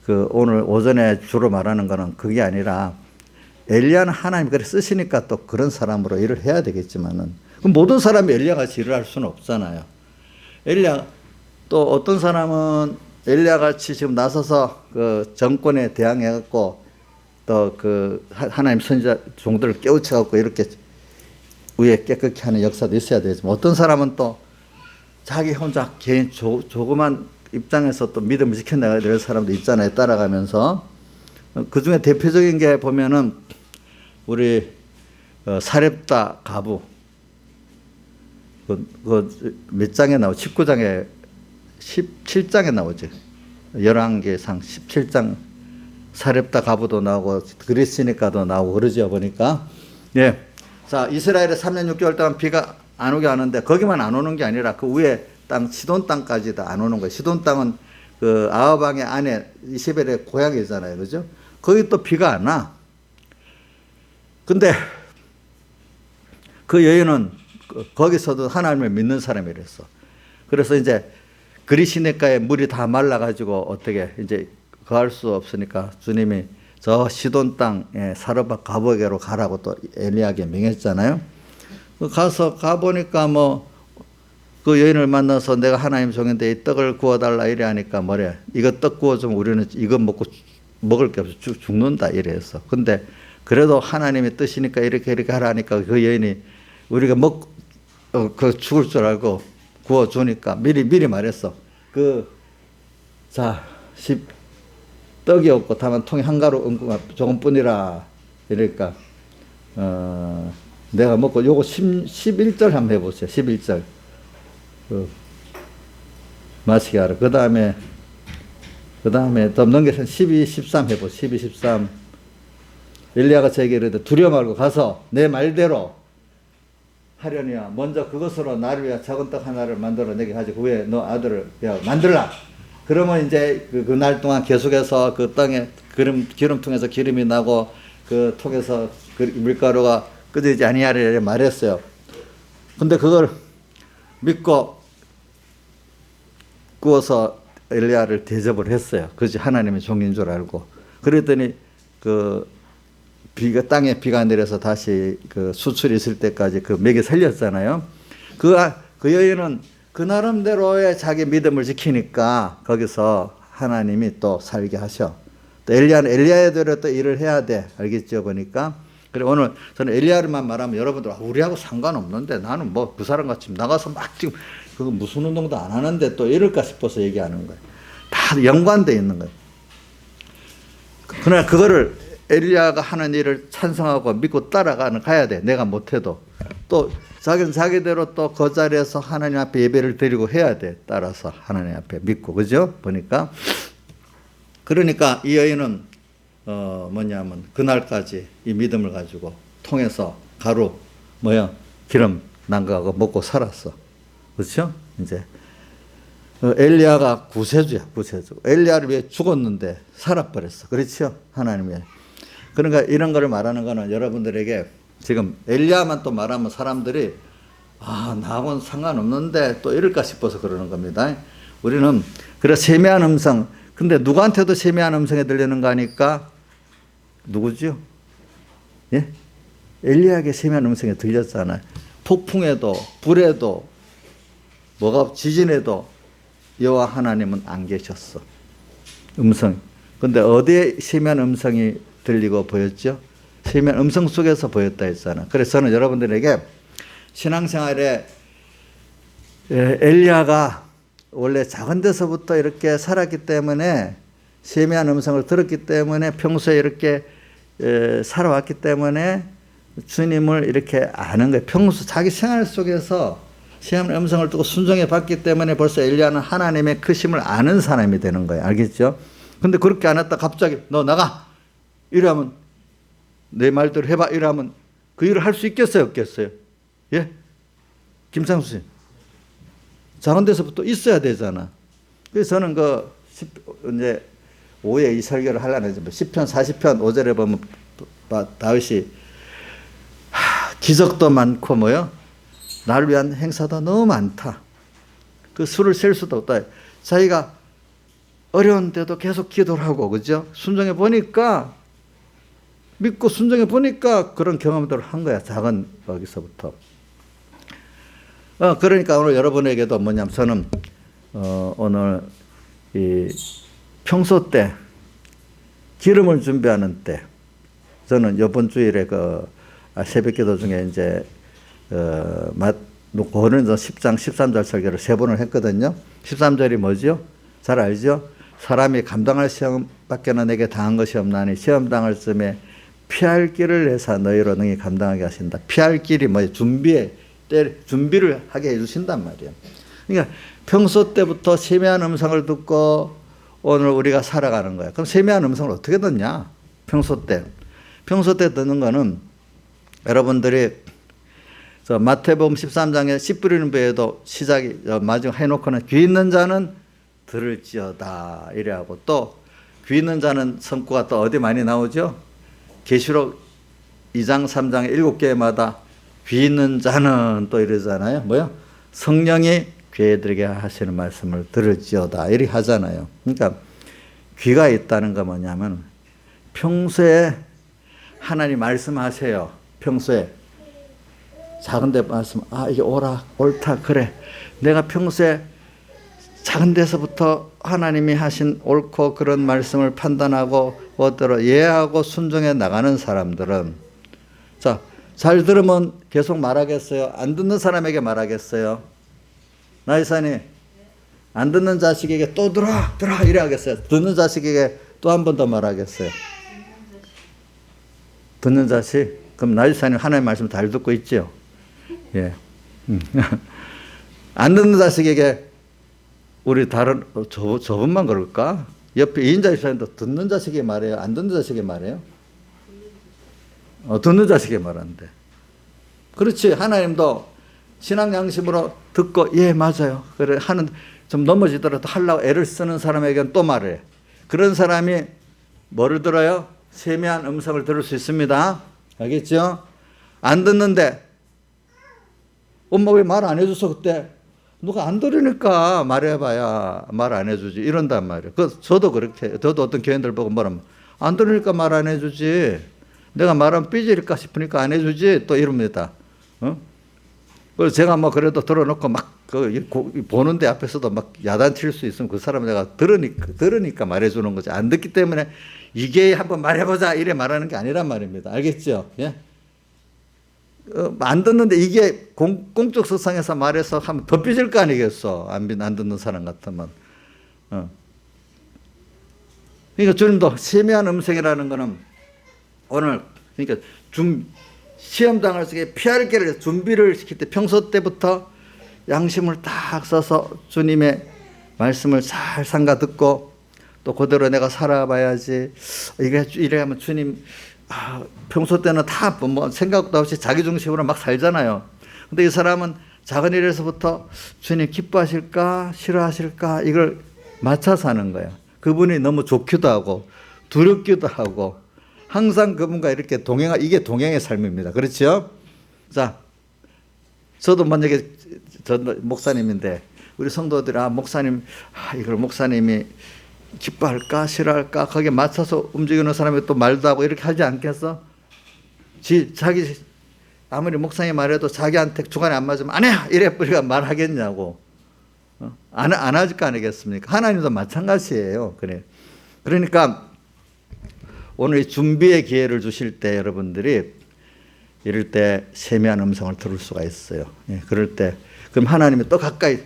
그 오늘 오전에 주로 말하는 거는 그게 아니라 엘리야는 하나님 그래 쓰시니까 또 그런 사람으로 일을 해야 되겠지만은 모든 사람이 엘리야 같이 일을 할 수는 없잖아요. 엘리야 또 어떤 사람은 엘리야 같이 지금 나서서 그 정권에 대항해 갖고 또 그 하나님 선지자 종들을 깨우쳐 갖고 이렇게 위에 깨끗게 하는 역사도 있어야 되지만 어떤 사람은 또 자기 혼자 개인 조그만 입장에서 또 믿음을 지켜나가야 될 사람도 있잖아요. 따라가면서 그 중에 대표적인 게 보면은 우리 사렙다 가부 몇 장에 나오죠? 19장에 17장에 나오죠. 열왕기상 17장 사렙다 가부도 나오고 그리스니까도 나오고 그러죠 보니까. 예. 자, 이스라엘에 3년 6개월 동안 비가 안 오게 하는데 거기만 안 오는 게 아니라 그 위에 땅 시돈 땅까지도 안 오는 거예요. 시돈 땅은 그 아합 왕의 아내 이세벨의 고향이잖아요. 그죠? 거기 또 비가 안 와. 근데 그 여인은 거기서도 하나님을 믿는 사람이랬어. 그래서 이제 그리시네가에 물이 다 말라가지고 어떻게 이제 거할 수 없으니까 주님이 저 시돈 땅에 사르밧 가보게로 가라고 또 엘리야에게 명했잖아요. 가보니까 그 여인을 만나서 내가 하나님 종인데 이 떡을 구워달라 이래 하니까 뭐래. 이거 떡 구워주면 우리는 이거 먹고 먹을 게 없어 죽는다 이래 했어. 근데 그래도 하나님의 뜻이니까 이렇게 하라 하니까 그 여인이 우리가 그 죽을 줄 알고 구워주니까 미리 말했어. 떡이 없고 다만 통에 한 가루 조금뿐이라 이러니까 내가 먹고 요거 11절 한번 해보세요. 11절 마시게 하라. 그 다음에 더 넘겨서 12, 13 해보세요. 12, 13 엘리야가 저에게 이르되 두려워 말고 가서 내 말대로 하려니와 먼저 그것으로 나를 위하여 작은 떡 하나를 만들어 내게 가지고 후에 너 아들을 위하여 만들라. 그러면 이제 그날 동안 계속해서 그 땅에 기름통에서 기름이 나고 그 통에서 그 밀가루가 끄지지 아니하리라 말했어요. 근데 그걸 믿고 구워서 엘리야를 대접을 했어요. 그것이 하나님의 종인 줄 알고. 그랬더니 땅에 비가 내려서 다시 그 수출이 있을 때까지 그 맥이 살렸잖아요. 그 여인은 그 나름대로의 자기 믿음을 지키니까 거기서 하나님이 또 살게 하셔. 또 엘리야는 엘리야대로 또 일을 해야 돼. 알겠죠? 보니까. 그래 오늘 저는 엘리야를만 말하면 여러분들 우리하고 상관없는데 나는 그 사람 같이 나가서 막 지금 그거 무슨 운동도 안 하는데 또 이럴까 싶어서 얘기하는 거예요. 다 연관되어 있는 거예요. 그러나 그거를 엘리야가 하는 일을 찬성하고 믿고 가야 돼. 내가 못해도. 또 자기는 자기대로 또 그 자리에서 하나님 앞에 예배를 드리고 해야 돼. 따라서 하나님 앞에 믿고. 그죠? 보니까. 그러니까 이 여인은 뭐냐면 그날까지 이 믿음을 가지고 통해서 가루 기름 난 거하고 먹고 살았어. 그렇죠? 이제 엘리야가 구세주야. 엘리야를 위해 죽었는데 살아버렸어. 그렇죠? 하나님 위해. 그러니까 이런 거를 말하는 거는 여러분들에게 지금 엘리야만 또 말하면 사람들이 나하고는 상관없는데 또 이럴까 싶어서 그러는 겁니다. 우리는 그래서 세미한 음성. 근데 누구한테도 세미한 음성이 들리는 거 아니까 누구죠? 예? 엘리야에게 세미한 음성이 들렸잖아요. 폭풍에도 불에도 지진에도 여호와 하나님은 안 계셨어. 음성. 근데 어디에 세미한 음성이 들리고 보였죠? 세미한 음성 속에서 보였다 했잖아. 그래서 저는 여러분들에게 신앙생활에 엘리야가 원래 작은 데서부터 이렇게 살았기 때문에 세미한 음성을 들었기 때문에 평소에 이렇게 살아왔기 때문에 주님을 이렇게 아는 거예요. 평소 자기 생활 속에서 세미한 음성을 듣고 순종해 봤기 때문에 벌써 엘리야는 하나님의 크심을 아는 사람이 되는 거예요. 알겠죠? 근데 그렇게 안 했다 갑자기 너 나가 이러면 내 말대로 해봐 이러면 그 일을 할 수 있겠어요 없겠어요? 예? 김상수 씨 작은 데서부터 있어야 되잖아. 그래서 저는 이제 오후에 이 설교를 하려는 10편 40편 5절에 보면 다윗이 기적도 많고 뭐요? 나를 위한 행사도 너무 많다. 그 수를 셀 수도 없다. 자기가 어려운데도 계속 기도를 하고 그죠? 순종해 보니까 믿고 순종해 보니까 그런 경험들을 한 거야. 작은 거기서부터. 그러니까 오늘 여러분에게도 뭐냐면 저는 오늘 이 평소 때 기름을 준비하는 때 저는 이번 주일에 새벽기도 중에 이제 그거는 10장 13절 설교를 3번을 했거든요. 13절이 뭐죠? 잘 알죠? 사람이 감당할 시험 밖에는 내게 당한 것이 없나니 시험 당할 쯤에 피할 길을 내사 너희로 능히 감당하게 하신다. 피할 길이 뭐예요? 준비를 하게 해주신단 말이에요. 그러니까 평소 때부터 세미한 음성을 듣고 오늘 우리가 살아가는 거야. 그럼 세미한 음성을 어떻게 듣냐? 평소 때 듣는 거는 여러분들이 마태복음 13장에 씨 뿌리는 배에도 시작이 마지막 해놓고는 귀 있는 자는 들을지어다 이래 하고 또 귀 있는 자는 성구가 또 어디 많이 나오죠? 계시록 2장 3장에 7개마다 귀 있는 자는 또 이러잖아요. 뭐요? 성령이 귀에들에게 하시는 말씀을 들을지어다 이렇게 하잖아요. 그러니까 귀가 있다는 거 뭐냐면 평소에 하나님 말씀하세요. 평소에 작은 데 말씀 이게 옳다 그래. 내가 평소에 작은 데서부터 하나님이 하신 옳고 그런 말씀을 판단하고 그것대로 이해하고 순종해 나가는 사람들은 잘 들으면 계속 말하겠어요? 안 듣는 사람에게 말하겠어요? 나이사님 안 듣는 자식에게 또 들어 이래 하겠어요? 듣는 자식에게 또 한 번 더 말하겠어요? 듣는 자식? 그럼 나이사님 하나님의 말씀 잘 듣고 있죠? 예. 안 듣는 자식에게 우리 다른 저분만 그럴까? 옆에 2인자 입사님도 듣는 자식에게 말해요? 안 듣는 자식에게 말해요? 듣는 자식에게 말하는데. 그렇지. 하나님도 신앙 양심으로 듣고 예 맞아요. 그래 하는 좀 넘어지더라도 하려고 애를 쓰는 사람에게는 또 말해. 그런 사람이 뭐를 들어요? 세미한 음성을 들을 수 있습니다. 알겠죠? 안 듣는데 엄마 왜 말 안 해줘서 그때 누가 안 들으니까 말해봐야 말 안 해주지 이런단 말이에요. 저도 그렇게 저도 어떤 교인들 보고 말하면 안 들으니까 말 안 해주지 내가 말하면 삐질까 싶으니까 안 해주지 또 이럽니다. 그래서 제가 그래도 들어놓고 보는데 앞에서도 야단칠 수 있으면 그 사람 내가 들으니까 말해주는 거지 안 듣기 때문에 이게 한번 말해보자 이래 말하는 게 아니란 말입니다. 알겠죠? 예? 안 듣는데 이게 공적 석상에서 말해서 하면 더 삐질 거 아니겠어. 안 듣는 사람 같으면. 그러니까 주님도 세미한 음성이라는 거는 오늘 그러니까 시험 당할 적에 피할 길을 준비를 시킬 때 평소 때부터 양심을 딱 써서 주님의 말씀을 잘 삼가 듣고 또 그대로 내가 살아봐야지 이래 하면 주님 평소 때는 다 생각도 없이 자기 중심으로 막 살잖아요. 근데 이 사람은 작은 일에서부터 주님 기뻐하실까 싫어하실까 이걸 맞춰서 하는 거예요. 그분이 너무 좋기도 하고 두렵기도 하고 항상 그분과 이렇게 이게 동행의 삶입니다. 그렇죠? 자, 저도 만약에 목사님인데 우리 성도들이 목사님 이걸 목사님이 기뻐할까 싫어할까 거기에 맞춰서 움직이는 사람이 또 말도 하고 이렇게 하지 않겠어? 자기 아무리 목사님이 말해도 자기한테 주관이 안 맞으면 안 해! 이래 우리가 말하겠냐고. 안 하질 거 아니겠습니까? 하나님도 마찬가지예요. 그래. 그러니까 오늘 준비의 기회를 주실 때 여러분들이 이럴 때 세미한 음성을 들을 수가 있어요. 예, 그럴 때 그럼 하나님이 또 가까이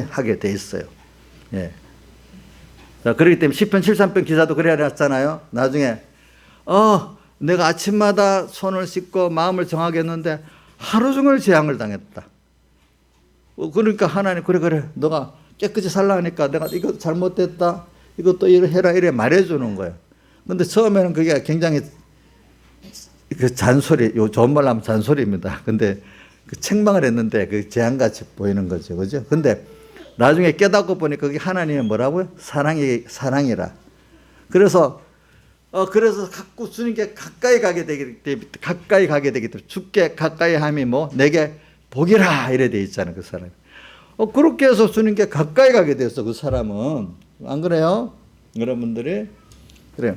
하게 돼 있어요. 예. 자, 그렇기 때문에 시편 73편 기사도 그래야 했잖아요. 나중에 내가 아침마다 손을 씻고 마음을 정하겠는데 하루 종일 재앙을 당했다. 그러니까 하나님 그래 너가 깨끗이 살라 하니까 내가 이거 잘못됐다. 이것도 해라 이래 말해주는 거예요. 근데 처음에는 그게 굉장히 그 잔소리, 좋은 말로 하면 잔소리입니다. 근데 그 책망을 했는데 그 재앙같이 보이는 거죠. 그죠? 근데 나중에 깨닫고 보니까 그게 하나님의 뭐라고요? 사랑이라. 그래서 자꾸 주님께 가까이 가게 되기 때문에 주께 가까이 함이 뭐 내게 복이라 이래 돼 있잖아요. 그 사람이. 그렇게 해서 주님께 가까이 가게 됐어. 그 사람은. 안 그래요? 여러분들이? 그래요.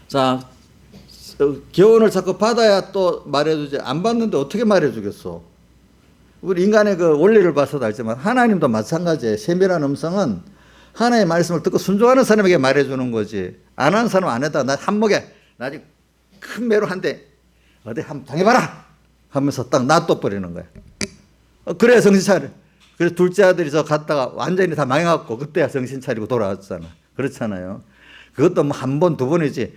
자, 교훈을 자꾸 받아야 또 말해주지. 안 받는데 어떻게 말해주겠어? 우리 인간의 그 원리를 봐서도 알지만 하나님도 마찬가지예요. 세밀한 음성은 하나님의 말씀을 듣고 순종하는 사람에게 말해주는 거지. 안 하는 사람은 안 했다. 나 한목에 나중에 큰 매로 한 대 어디 한번 당해봐라 하면서 딱 놔둬버리는 거야. 그래야 정신 차려. 그래서 둘째 아들이 저 갔다가 완전히 다 망해갖고 그때야 정신 차리고 돌아왔잖아. 그렇잖아요. 그것도 뭐 한 번, 두 번이지.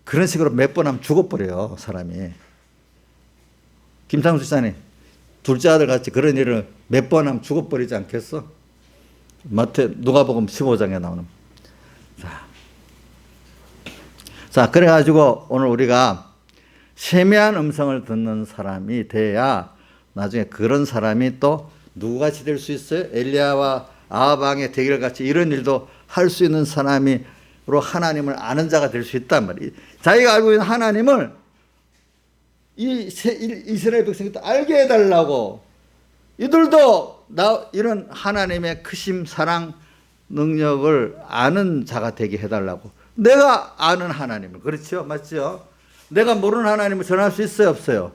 그런 식으로 몇 번 하면 죽어버려요, 사람이. 김상수 지사님, 둘째 아들 같이 그런 일을 몇 번 하면 죽어버리지 않겠어? 누가복음 15장에 나오는. 자, 그래가지고 오늘 우리가 세미한 음성을 듣는 사람이 돼야 나중에 그런 사람이 또 누구같이 될 수 있어요? 엘리야와 아합 왕의 대결같이 이런 일도 할 수 있는 사람으로 하나님을 아는 자가 될 수 있단 말이에요. 자기가 알고 있는 하나님을 이스라엘 백성들도 알게 해달라고. 이들도 이런 하나님의 크심, 사랑, 능력을 아는 자가 되게 해달라고. 내가 아는 하나님을. 그렇죠? 맞죠? 내가 모르는 하나님을 전할 수 있어요? 없어요?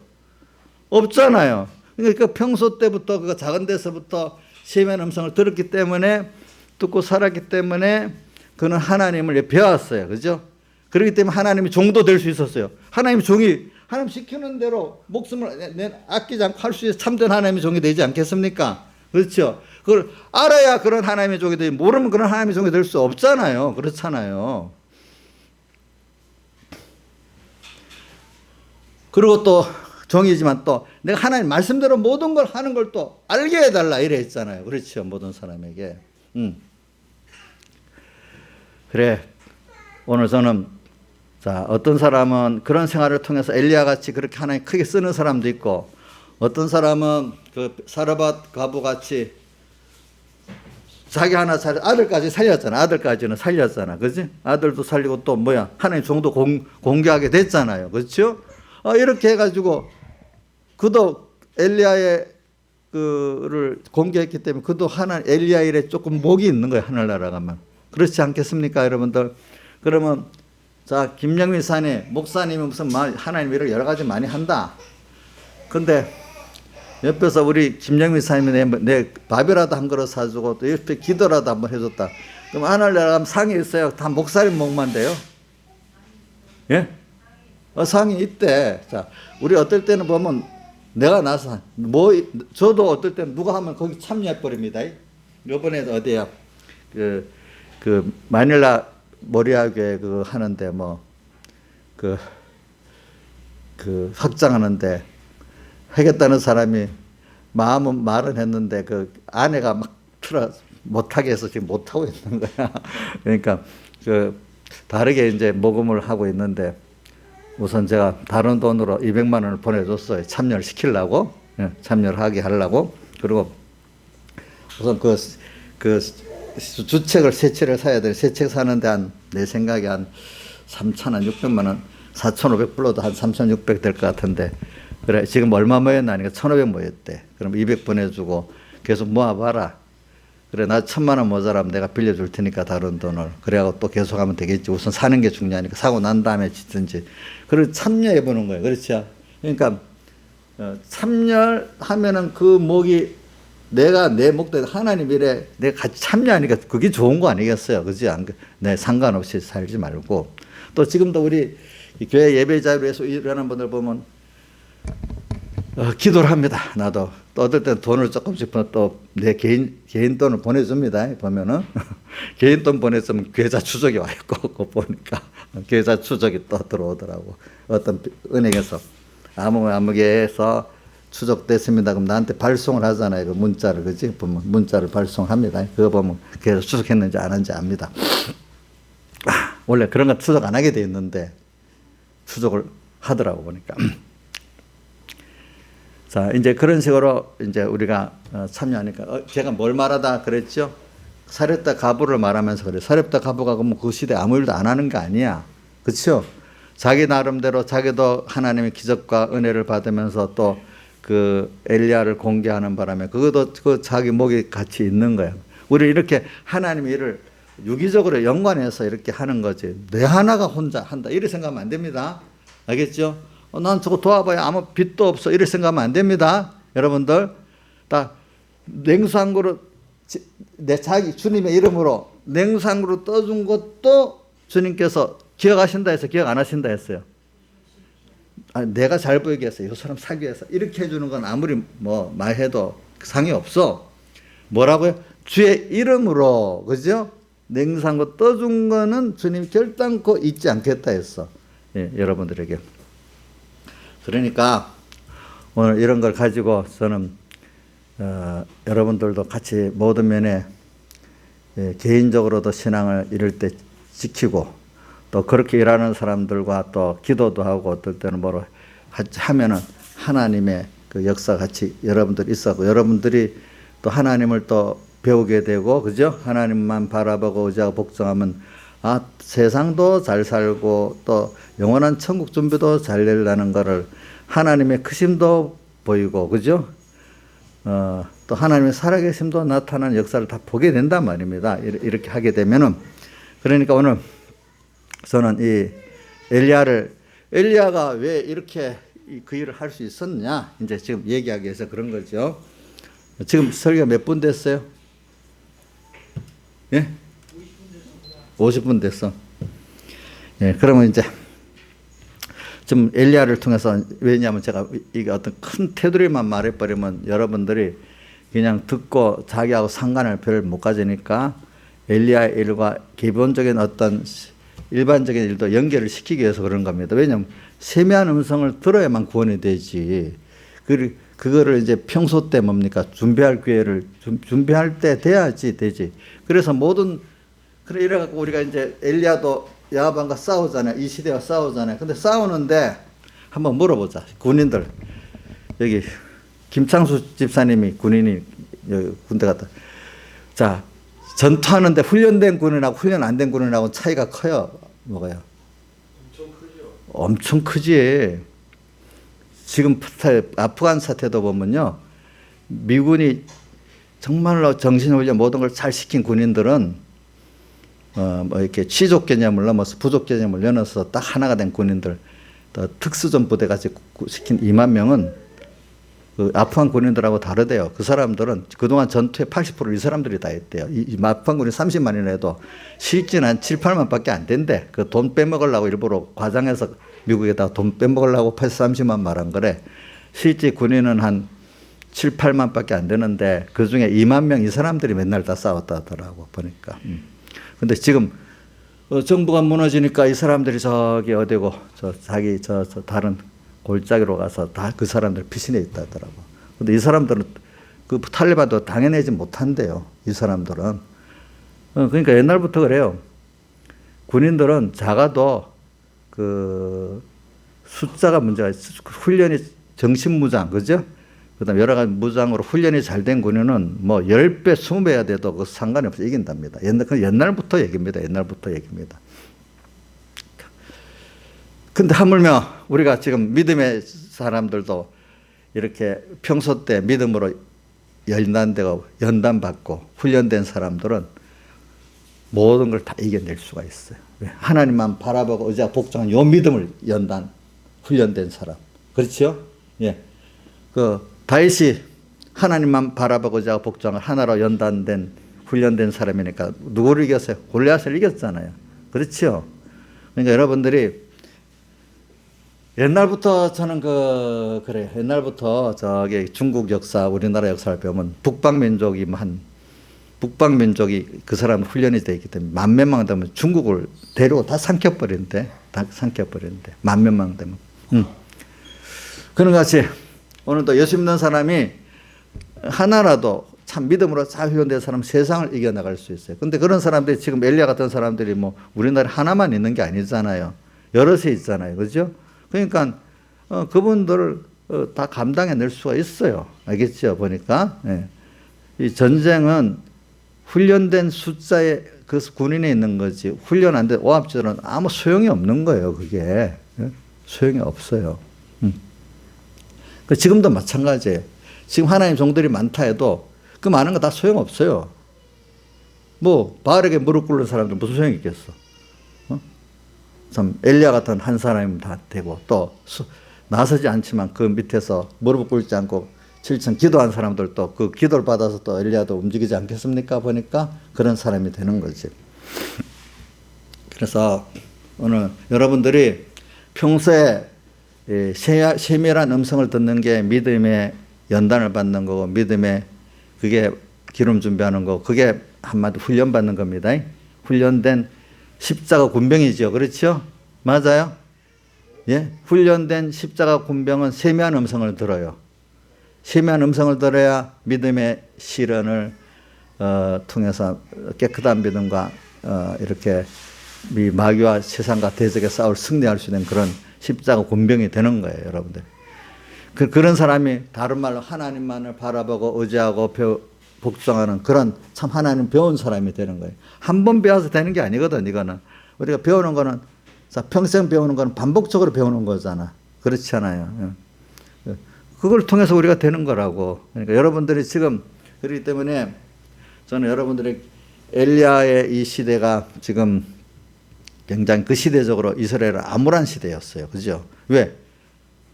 없잖아요. 그러니까 평소 때부터 그 작은 데서부터 세미한 음성을 들었기 때문에 듣고 살았기 때문에 그는 하나님을 배웠어요. 그죠? 그렇기 때문에 하나님이 종도 될 수 있었어요. 하나님 종이 하나님 시키는 대로 목숨을 아끼지 않고 할 수 있는 참된 하나님의 종이 되지 않겠습니까? 그렇죠? 그걸 알아야 그런 하나님의 종이 되지 모르면 그런 하나님의 종이 될 수 없잖아요. 그렇잖아요. 그리고 또 종이지만 또 내가 하나님 말씀대로 모든 걸 하는 걸 또 알게 해달라 이래 했잖아요. 그렇죠? 모든 사람에게. 그래. 오늘 저는 자, 어떤 사람은 그런 생활을 통해서 엘리야 같이 그렇게 하나님 크게 쓰는 사람도 있고 어떤 사람은 그 사르밧 과부 같이 자기 하나 아들까지 살렸잖아. 아들까지는 살렸잖아. 그지? 아들도 살리고 또 뭐야? 하나님 종도 공개하게 됐잖아요. 그렇죠? 이렇게 해가지고 그도 엘리야의 그를 공개했기 때문에 그도 엘리야 일에 조금 목이 있는 거예요. 하늘나라 가면. 그렇지 않겠습니까, 여러분들? 그러면 자, 김영민 목사님이 무슨 하나님 일을 여러 가지 많이 한다. 근데 옆에서 우리 김영민 사님이 내 밥이라도 한 그릇 사주고 또 옆에 기도라도 한번 해줬다. 그럼 하늘나라 가면 상이 있어요. 다 목사님 목만 돼요. 예? 상이 있대. 자, 우리 어떨 때는 보면 내가 나서 저도 어떨 때는 누가 하면 거기 참여해 버립니다. 요번에도 어디야? 그 마닐라 모리아교회 하는데 확장하는데 하겠다는 사람이 말은 했는데 그 아내가 막 못하게 해서 지금 못하고 있는 거야. 그러니까 다르게 이제 모금을 하고 있는데 우선 제가 다른 돈으로 200만 원을 보내줬어요. 참여를 시키려고. 참여를 하게 하려고. 그리고 우선 주책을 새 책을 사야 돼. 새 책 사는데 내 생각에 한 3,000원, 600만 원, 4,500 불러도 한 3,600 될 것 같은데. 그래, 지금 얼마 모였나니까 1,500 모였대. 그럼 200 보내주고 계속 모아봐라. 그래, 나 1,000만 원 모자라면 내가 빌려줄 테니까 다른 돈을. 그래갖고 또 계속 하면 되겠지. 우선 사는 게 중요하니까 사고 난 다음에 짓든지. 그걸 참여해보는 거예요. 그렇죠? 그러니까, 참여하면은 그 목이 내가 내 목적 하나님 일에 내가 같이 참여하니까 그게 좋은 거 아니겠어요? 그지? 네, 상관없이 살지 말고. 또 지금도 우리 교회 예배자로 해서 일하는 분들 보면 기도를 합니다. 나도 또 어떨 때는 돈을 조금씩 또 내 개인 돈을 보내줍니다. 보면은 개인 돈 보냈으면 계좌 추적이 와 있고 그거 보니까 계좌 추적이 또 들어오더라고. 어떤 은행에서 아무개에서 추적됐습니다. 그럼 나한테 발송을 하잖아요. 그 문자를, 그지? 보면 문자를 발송합니다. 그거 보면 계좌 추적했는지 안 했는지 압니다. 원래 그런 거 추적 안 하게 돼 있는데 추적을 하더라고 보니까. 자, 이제 그런 식으로 이제 우리가 참여하니까 제가 뭘 말하다 그랬죠? 사렙다 가부를 말하면서 그래. 사렙다 가부가 그러면 그 시대에 아무 일도 안 하는 거 아니야. 그렇죠? 자기 나름대로 자기도 하나님의 기적과 은혜를 받으면서 또 그 엘리야를 공개하는 바람에 그것도 그 자기 목이 같이 있는 거야. 우리 이렇게 하나님의 일을 유기적으로 연관해서 이렇게 하는 거지. 내 하나가 혼자 한다. 이렇게 생각하면 안 됩니다. 알겠죠? 난 저거 도와봐야 아무 빚도 없어. 이렇게 생각하면 안 됩니다. 여러분들. 다 냉수한 그릇 내 자기 주님의 이름으로 냉수한 그릇 떠준 것도 주님께서 기억하신다 해서 기억 안 하신다 했어요. 내가 잘 보이게 해서 이 사람 사기 위해서 이렇게 해주는 건 아무리 뭐 말해도 상이 없어. 뭐라고요? 주의 이름으로, 그죠? 냉수한 거 떠준 거는 주님 결단코 잊지 않겠다 했어. 예, 여러분들에게. 그러니까 오늘 이런 걸 가지고 저는 여러분들도 같이 모든 면에 개인적으로도 신앙을 이럴 때 지키고 또 그렇게 일하는 사람들과 또 기도도 하고 어떨 때는 뭐로 하면은 하나님의 그 역사 같이 여러분들 있었고 여러분들이 또 하나님을 또 배우게 되고, 그죠? 하나님만 바라보고 의지하고 복종하면 세상도 잘 살고 또 영원한 천국 준비도 잘 되려는 거를 하나님의 크심도 보이고, 그죠? 또 하나님의 살아계심도 나타나는 역사를 다 보게 된단 말입니다. 이렇게 하게 되면은. 그러니까 오늘 저는 이 엘리야가 왜 이렇게 그 일을 할 수 있었냐, 이제 지금 얘기하기 위해서 그런 거죠. 지금 설교가 몇 분 됐어요? 예? 50분 됐어. 예, 그러면 이제 좀 엘리야를 통해서, 왜냐하면 제가 이게 어떤 큰 테두리만 말해버리면 여러분들이 그냥 듣고 자기하고 상관을 별 못 가지니까 엘리야의 일과 기본적인 어떤 일반적인 일도 연결을 시키기 위해서 그런 겁니다. 왜냐하면 세미한 음성을 들어야만 구원이 되지. 그거를 이제 평소 때 뭡니까? 준비할 기회를 준비할 때 돼야지 되지. 그래서 이래갖고 우리가 이제 엘리야도 야합왕과 싸우잖아요. 이 시대와 싸우잖아요. 근데 싸우는데 한번 물어보자. 군인들. 여기 김창수 집사님이 군인이 여기 군대 갔다. 자, 전투하는데 훈련된 군인하고 훈련 안 된 군인하고 차이가 커요. 뭐가요? 엄청 크죠. 엄청 크지. 지금 아프간 사태도 보면요. 미군이 정말로 정신훈련 모든 걸 잘 시킨 군인들은 뭐 이렇게 취족 개념을 넘어서 부족 개념을 연어서 딱 하나가 된 군인들, 또 특수전 부대 같이 시킨 2만 명은 그 아프간 군인들하고 다르대요. 그 사람들은 그동안 전투의 80%를 이 사람들이 다 했대요. 이 아프간 군인 30만이나 해도 실제는 한 7, 8만밖에 안 된대. 그 돈 빼먹으려고 일부러 과장해서 미국에다 돈 빼먹으려고 30만 말한 거래. 실제 군인은 한 7, 8만밖에 안 되는데 그 중에 2만 명 이 사람들이 맨날 다 싸웠다 하더라고 보니까. 근데 지금 정부가 무너지니까 이 사람들이 저기 어디고 자기 다른 골짜기로 가서 다 그 사람들 피신해 있다 하더라고. 근데 이 사람들은 그 탈레반도 당해내지 못한대요. 이 사람들은. 그러니까 옛날부터 그래요. 군인들은 작아도 그 숫자가 문제가 있어. 훈련이 정신무장, 그죠? 그 다음에 여러 가지 무장으로 훈련이 잘 된 군인은 뭐 10배, 20배 해야 돼도 그 상관이 없어 이긴답니다. 옛날부터 얘기입니다. 옛날부터 얘기입니다. 근데 하물며 우리가 지금 믿음의 사람들도 이렇게 평소 때 믿음으로 연단받고 훈련된 사람들은 모든 걸 다 이겨낼 수가 있어요. 하나님만 바라보고 의지하고 복종한 요 믿음을 훈련된 사람. 그렇죠? 예. 다윗이 하나님만 바라보고자 복종을 하나로 연단된 훈련된 사람이니까 누구를 이겼어요? 골리앗을 이겼잖아요. 그렇죠? 그러니까 여러분들이 옛날부터 저는 그래요. 옛날부터 저기 중국 역사, 우리나라 역사를 배우면 북방민족이 그 사람 훈련이 되어 있기 때문에 만몇만 되면 중국을 데리고 다 삼켜버리는데, 만몇만 되면. 그런 것 같이 오늘도 예수 믿는 사람이 하나라도 참 믿음으로 잘 훈련된 사람 세상을 이겨나갈 수 있어요. 근데 그런 사람들이 지금 엘리야 같은 사람들이 뭐 우리나라에 하나만 있는 게 아니잖아요. 여럿이 있잖아요. 그죠? 그러니까 그분들을 다 감당해낼 수가 있어요. 알겠죠? 보니까. 예. 이 전쟁은 훈련된 숫자의 그 군인에 있는 거지 훈련 안 된 오합지들은 아무 소용이 없는 거예요. 그게. 예? 소용이 없어요. 지금도 마찬가지예요. 지금 하나님 종들이 많다 해도 그 많은 거 다 소용없어요. 뭐 바알에게 무릎 꿇는 사람들 무슨 소용이 있겠어. 참 엘리야 같은 한 사람이면 다 되고 또 나서지 않지만 그 밑에서 무릎 꿇지 않고 7천 기도한 사람들도 그 기도를 받아서 또 엘리야도 움직이지 않겠습니까? 보니까 그런 사람이 되는 거지. 그래서 오늘 여러분들이 평소에 세밀한 음성을 듣는 게 믿음의 연단을 받는 거고 믿음의 그게 기름 준비하는 거 그게 한마디 훈련 받는 겁니다. 훈련된 십자가 군병이죠. 그렇죠? 맞아요? 예? 훈련된 십자가 군병은 세미한 음성을 들어요. 세미한 음성을 들어야 믿음의 시련을 통해서 깨끗한 믿음과 이렇게 마귀와 세상과 대적의 싸울 승리할 수 있는 그런 십자가 군병이 되는 거예요, 여러분들. 그런 사람이 다른 말로 하나님만을 바라보고 의지하고 복종하는 그런 참 하나님 배운 사람이 되는 거예요. 한 번 배워서 되는 게 아니거든, 이거는. 우리가 배우는 거는, 평생 배우는 거는 반복적으로 배우는 거잖아. 그렇지 않아요. 그걸 통해서 우리가 되는 거라고. 그러니까 여러분들이 지금, 그렇기 때문에 저는 여러분들의 엘리야의 이 시대가 지금 굉장히 그 시대적으로 이스라엘은 암울한 시대였어요. 그죠? 왜?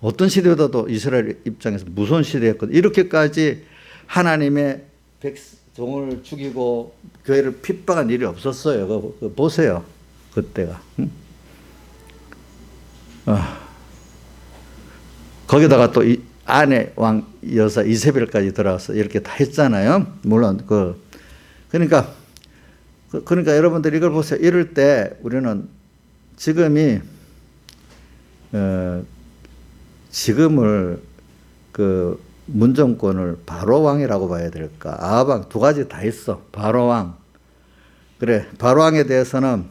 어떤 시대보다도 이스라엘 입장에서 무서운 시대였거든요. 이렇게까지 하나님의 백성을 죽이고 교회를 핍박한 일이 없었어요. 그거 보세요. 그때가. 거기다가 또 아내 왕 여사 이세벨까지 들어와서 이렇게 다 했잖아요. 물론 그러니까 여러분들 이걸 보세요. 이럴 때 우리는 지금을 문정권을 바로왕이라고 봐야 될까? 아합왕 두 가지 다 있어. 바로왕. 그래. 바로왕에 대해서는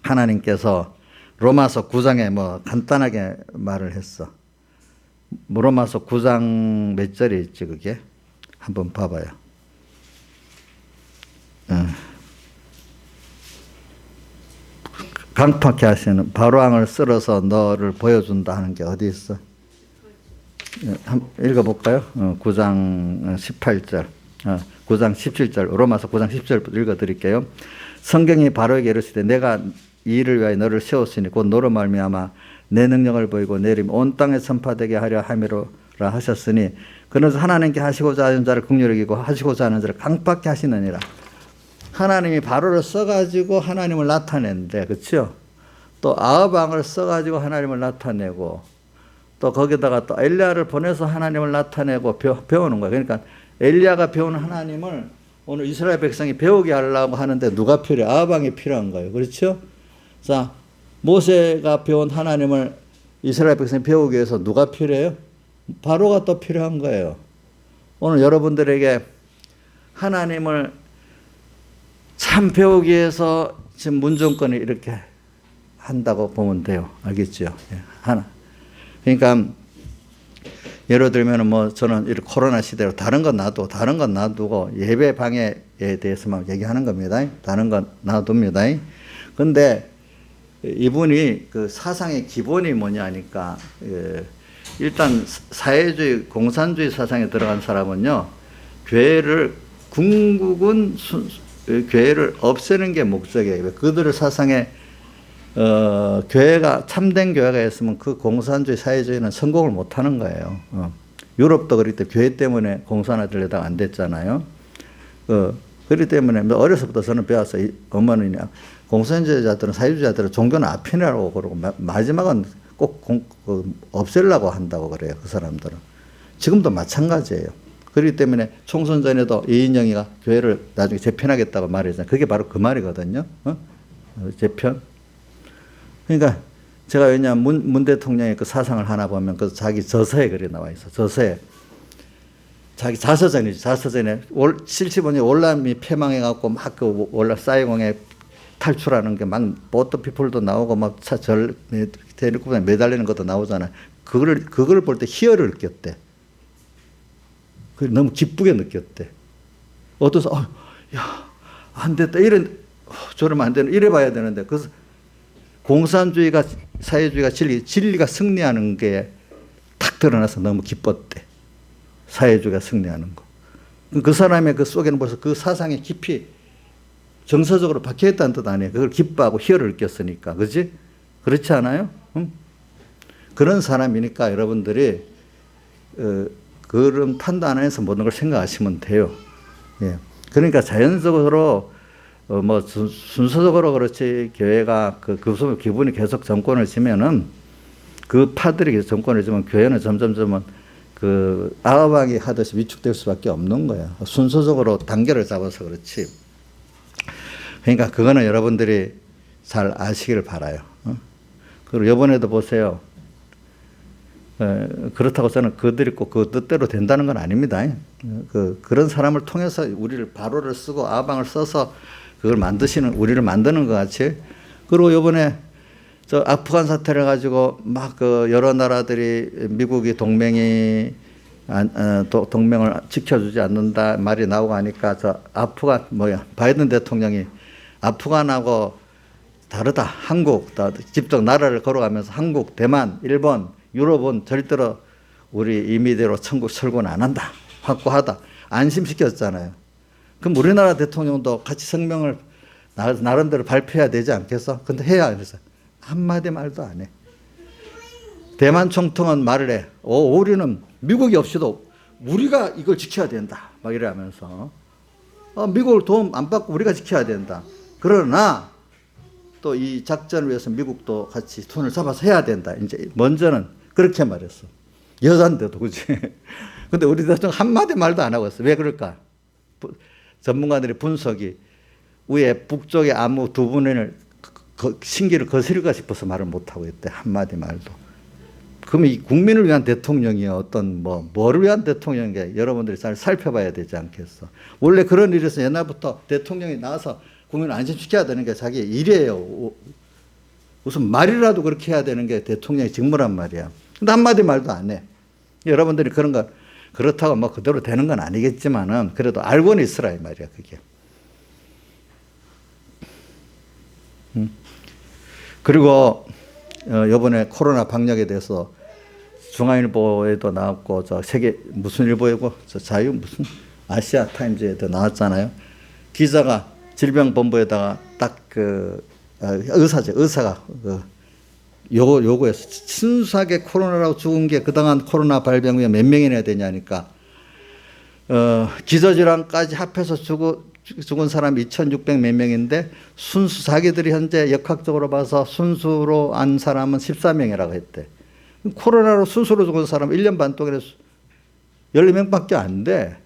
하나님께서 로마서 9장에 뭐 간단하게 말을 했어. 로마서 9장 몇 절이 있지 그게? 한번 봐봐요. 강팍해 하시는 바로왕을 쓸어서 너를 보여준다 하는 게 어디 있어? 읽어볼까요? 9장 18절, 9장 17절, 로마서 9장 10절부터 읽어드릴게요. 성경이 바로에게 이르시되 내가 이 일을 위하여 너를 세웠으니 곧 너로 말미암아 내 능력을 보이고 내림 온 땅에 선파되게 하려 함이로라 하셨으니 그래서 하나님께 하시고자 하는 자를 긍휼히 여기고 하시고자 하는 자를 강팍해 하시느니라. 하나님이 바로를 써가지고 하나님을 나타내는데, 그렇죠? 또 아합왕을 써가지고 하나님을 나타내고, 또 거기다가 또 엘리야를 보내서 하나님을 나타내고 배우는 거예요. 그러니까 엘리야가 배우는 하나님을 오늘 이스라엘 백성이 배우게 하려고 하는데 누가 필요해? 아합왕이 필요한 거예요. 그렇죠? 자, 모세가 배운 하나님을 이스라엘 백성이 배우기 위해서 누가 필요해요? 바로가 또 필요한 거예요. 오늘 여러분들에게 하나님을 참 배우기 위해서 지금 문정권이 이렇게 한다고 보면 돼요. 알겠죠? 하나. 그러니까 예를 들면 뭐 저는 이렇게 코로나 시대로 다른 건 놔두고 예배 방해에 대해서만 얘기하는 겁니다. 다른 건 놔둡니다. 근데 이분이 그 사상의 기본이 뭐냐니까 일단 사회주의 공산주의 사상에 들어간 사람은요 궁극은 교회를 없애는 게 목적이에요. 그들의 사상에 교회가 참된 교회가 있으면 그 공산주의 사회주의는 성공을 못하는 거예요. 유럽도 그럴 때 교회 때문에 공산화 되려다가 안 됐잖아요. 그렇기 때문에 어려서부터 저는 배웠어. 어머니는 공산주의자들은 사회주의자들은 종교는 앞이라고 그러고 마지막은 꼭 없애려고 한다고 그래요. 그 사람들은. 지금도 마찬가지예요. 그렇기 때문에 총선 전에도 이인영이가 교회를 나중에 재편하겠다고 말했잖아요. 그게 바로 그 말이거든요. 재편. 그러니까 제가 왜냐하면 문 대통령의 그 사상을 하나 보면 그 자기 저서에 그래 나와 있어. 저서에. 자기 자서전이지. 자서전에 75년 월남이 패망해갖고 막 그 월남 사이공에 탈출하는 게 막 보트 피플도 나오고 막 대륙구에 매달리는 것도 나오잖아요. 그걸 볼 때 희열을 느꼈대. 너무 기쁘게 느꼈대. 어떠서 야, 안 됐다. 저러면 안 되는, 이래 봐야 되는데. 그래서 공산주의가, 사회주의가 진리가 승리하는 게 탁 드러나서 너무 기뻤대. 사회주의가 승리하는 거. 그 사람의 그 속에는 벌써 그 사상이 깊이 정서적으로 박혀있다는 뜻 아니에요. 그걸 기뻐하고 희열을 느꼈으니까. 그지? 그렇지 않아요? 응? 그런 사람이니까 여러분들이, 그런 판단 안에서 모든 걸 생각하시면 돼요. 예. 그러니까 자연적으로, 순서적으로 그렇지, 교회가 기분이 계속 정권을 지면은, 그 파들이 계속 정권을 지면 교회는 점점점은 아합왕이 하듯이 위축될 수밖에 없는 거야. 순서적으로 단계를 잡아서 그렇지. 그러니까 그거는 여러분들이 잘 아시길 바라요. 그리고 이번에도 보세요. 그렇다고 저는 그들이 꼭 그 뜻대로 된다는 건 아닙니다. 그런 사람을 통해서 우리를 바로를 쓰고 아방을 써서 그걸 우리를 만드는 것 같이. 그리고 이번에 저 아프간 사태를 가지고 막 여러 나라들이 미국이 동맹을 지켜주지 않는다 말이 나오고 하니까 바이든 대통령이 아프간하고 다르다. 한국, 직접 나라를 걸어가면서 한국, 대만, 일본, 유럽은 절대로 우리 임의대로 천국 철권 안 한다. 확고하다. 안심시켰잖아요. 그럼 우리나라 대통령도 같이 성명을 나름대로 발표해야 되지 않겠어? 근데 해야 해서 한마디 말도 안 해. 대만 총통은 말을 해. 우리는 미국이 없이도 우리가 이걸 지켜야 된다. 막 이래 하면서. 미국을 도움 안 받고 우리가 지켜야 된다. 그러나 또 이 작전을 위해서 미국도 같이 손을 잡아서 해야 된다. 이제 먼저는 그렇게 말했어. 여잔데도, 그지? 근데 우리 대통령 한마디 말도 안 하고 있어. 왜 그럴까? 전문가들의 분석이 위에 북쪽에 아무 두 분을 신기를 거스릴까 싶어서 말을 못하고 있대. 한마디 말도. 그럼 이 국민을 위한 대통령이요. 뭐를 위한 대통령인가 여러분들이 잘 살펴봐야 되지 않겠어. 원래 그런 일에서 옛날부터 대통령이 나와서 국민을 안심시켜야 되는 게 자기 일이에요. 무슨 말이라도 그렇게 해야 되는 게 대통령의 직무란 말이야. 근데 한마디 말도 안 해. 여러분들이 그런 거, 그렇다고 그대로 되는 건 아니겠지만은 그래도 알고는 있으라 이 말이야, 그게. 그리고 이번에 코로나 방역에 대해서 중앙일보에도 나왔고 세계 무슨 일보이고 아시아 타임즈에도 나왔잖아요. 기자가 질병본부에다가 딱 의사가 요구해서 순수하게 코로나라고 죽은 게 그동안 코로나 발병 후에 몇 명이나 되냐니까 기저질환까지 합해서 죽은 사람이 2,600 몇 명인데 자기들이 현재 역학적으로 봐서 순수로 안 사람은 14명이라고 했대. 코로나로 순수로 죽은 사람은 1년 반 동안에 14명밖에 안 돼.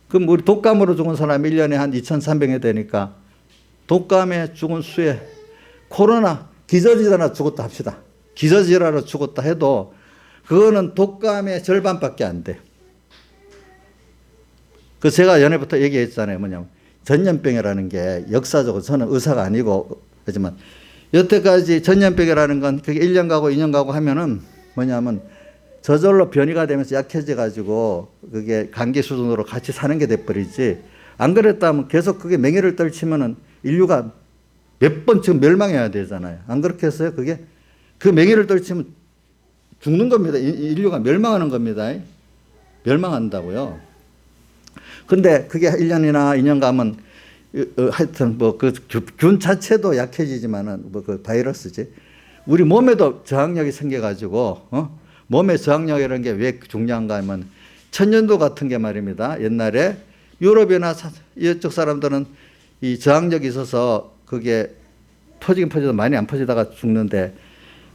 그럼 우리 독감으로 죽은 사람이 1년에 한 2,300이 되니까 독감에 죽은 수에 코로나 기저질환으로 죽었다 합시다. 기저질환으로 죽었다 해도 그거는 독감의 절반밖에 안 돼. 제가 전에부터 얘기했잖아요. 전염병이라는 게 역사적으로 저는 의사가 아니고 하지만 여태까지 전염병이라는 건 그게 1년 가고 2년 가고 하면은 저절로 변이가 되면서 약해져 가지고 그게 감기 수준으로 같이 사는 게 돼버리지. 안 그랬다면 계속 그게 맹위를 떨치면은 인류가 몇 번쯤 멸망해야 되잖아요. 안 그렇게 했어요? 그게 그 맹위를 떨치면 죽는 겁니다. 인류가 멸망하는 겁니다. 멸망한다고요. 근데 그게 1년이나 2년 가면 하여튼 균 자체도 약해지지만은 그 바이러스지. 우리 몸에도 저항력이 생겨가지고 몸의 저항력 이런 게 왜 중요한가 하면 천연두 같은 게 말입니다. 옛날에 유럽이나 이쪽 사람들은 이 저항력이 있어서 그게 퍼지긴 퍼져도 많이 안 퍼지다가 죽는데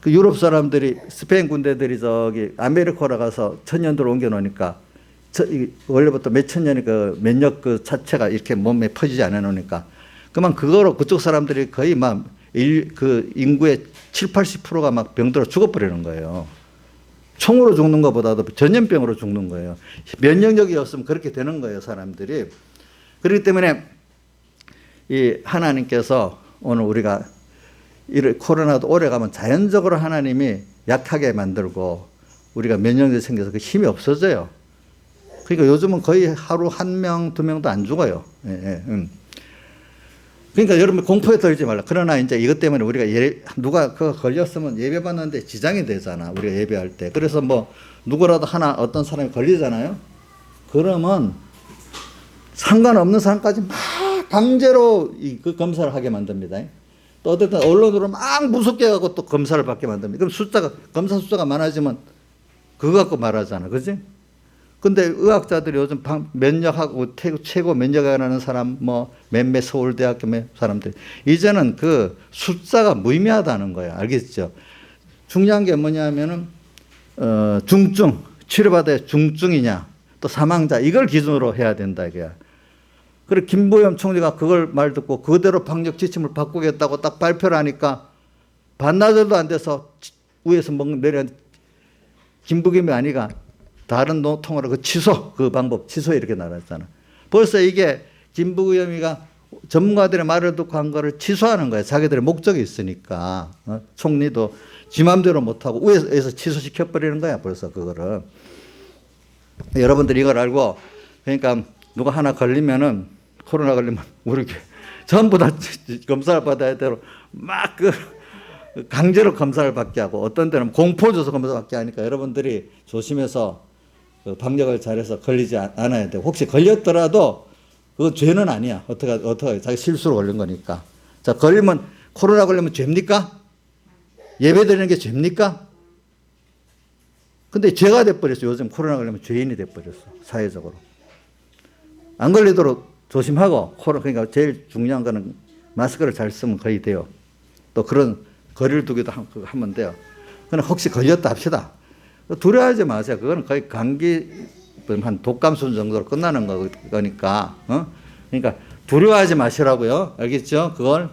그 유럽 사람들이 스페인 군대들이 저기 아메리카로 가서 천연두를 옮겨 놓으니까 원래부터 몇천 년의 그 면역 그 자체가 이렇게 몸에 퍼지지 않아 놓으니까 그만 그거로 그쪽 사람들이 거의 막 그 인구의 7, 80%가 막 병들어 죽어버리는 거예요. 총으로 죽는 것보다도 전염병으로 죽는 거예요. 면역력이 없으면 그렇게 되는 거예요, 사람들이. 그렇기 때문에 이 하나님께서 오늘 우리가 이 코로나도 오래 가면 자연적으로 하나님이 약하게 만들고 우리가 면역력이 생겨서 그 힘이 없어져요. 그러니까 요즘은 거의 하루 1명, 2명도 안 죽어요. 그러니까 여러분 공포에 떨지 말라. 그러나 이제 이것 때문에 우리가 누가 그거 걸렸으면 예배 받는데 지장이 되잖아. 우리가 예배할 때. 그래서 뭐 누구라도 어떤 사람이 걸리잖아요. 그러면 상관없는 사람까지 막 강제로 그 검사를 하게 만듭니다. 또 어떨 때 언론으로 막 무섭게 하고 또 검사를 받게 만듭니다. 그럼 검사 숫자가 많아지면 그거 갖고 말하잖아. 그지? 근데 의학자들이 요즘 면역하고 최고 면역하는 사람 뭐 몇몇 서울대학교 몇 사람들 이제는 그 숫자가 무의미하다는 거예요. 알겠죠? 중요한 게 뭐냐면은 중증 치료받아야 중증이냐 또 사망자 이걸 기준으로 해야 된다 이거야. 그리고 김부겸 총리가 그걸 말 듣고 그대로 방역 지침을 바꾸겠다고 딱 발표를 하니까 반나절도 안 돼서 위에서 내려온 김부겸이 아니가 다른 노통으로 그 방법 취소 이렇게 나왔잖아. 벌써 이게 김부겸이가 전문가들의 말을 듣고 한 거를 취소하는 거예요. 자기들의 목적이 있으니까. 총리도 지 맘대로 못하고 위에서 취소시켜버리는 거야. 벌써 그거를. 여러분들이 이걸 알고 그러니까 누가 하나 걸리면은 코로나 걸리면 우리 전부 다 검사를 받아야 되고 막 강제로 검사를 받게 하고 어떤 때는 공포 줘서 검사 받게 하니까 여러분들이 조심해서 방역을 잘해서 걸리지 않아야 돼. 혹시 걸렸더라도 그거 죄는 아니야. 어떻게 자기 실수로 걸린 거니까. 자, 코로나 걸리면 죄입니까? 예배 드리는 게 죄입니까? 근데 죄가 돼버렸어. 요즘 코로나 걸리면 죄인이 돼버렸어. 사회적으로. 안 걸리도록 조심하고 그러니까 제일 중요한 거는 마스크를 잘 쓰면 거의 돼요. 또 그런 거리를 두기도 하면 돼요. 그러나 혹시 걸렸다 합시다. 두려워하지 마세요. 그거는 거의 감기 한 독감 수준 정도로 끝나는 거니까. 그러니까 두려워하지 마시라고요. 알겠죠? 그걸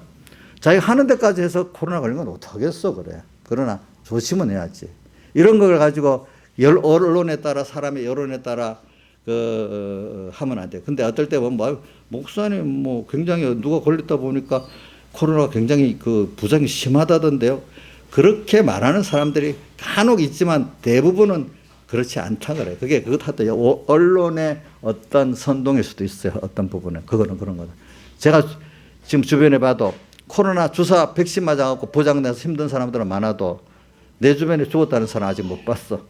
자기가 하는 데까지 해서 코로나 걸린 건 어떡하겠어 그래. 그러나 조심은 해야지. 이런 걸 가지고 언론에 따라 사람의 여론에 따라 하면 안 돼요. 근데 어떨 때 보면 목사님 뭐 굉장히 누가 걸렸다 보니까 코로나가 굉장히 부작용이 심하다던데요. 그렇게 말하는 사람들이 간혹 있지만 대부분은 그렇지 않다 그래요. 그것도 언론의 어떤 선동일 수도 있어요. 어떤 부분에. 그거는 그런 거다. 제가 지금 주변에 봐도 코로나 주사 백신 맞아갖고 보장돼서 힘든 사람들은 많아도 내 주변에 죽었다는 사람 아직 못 봤어.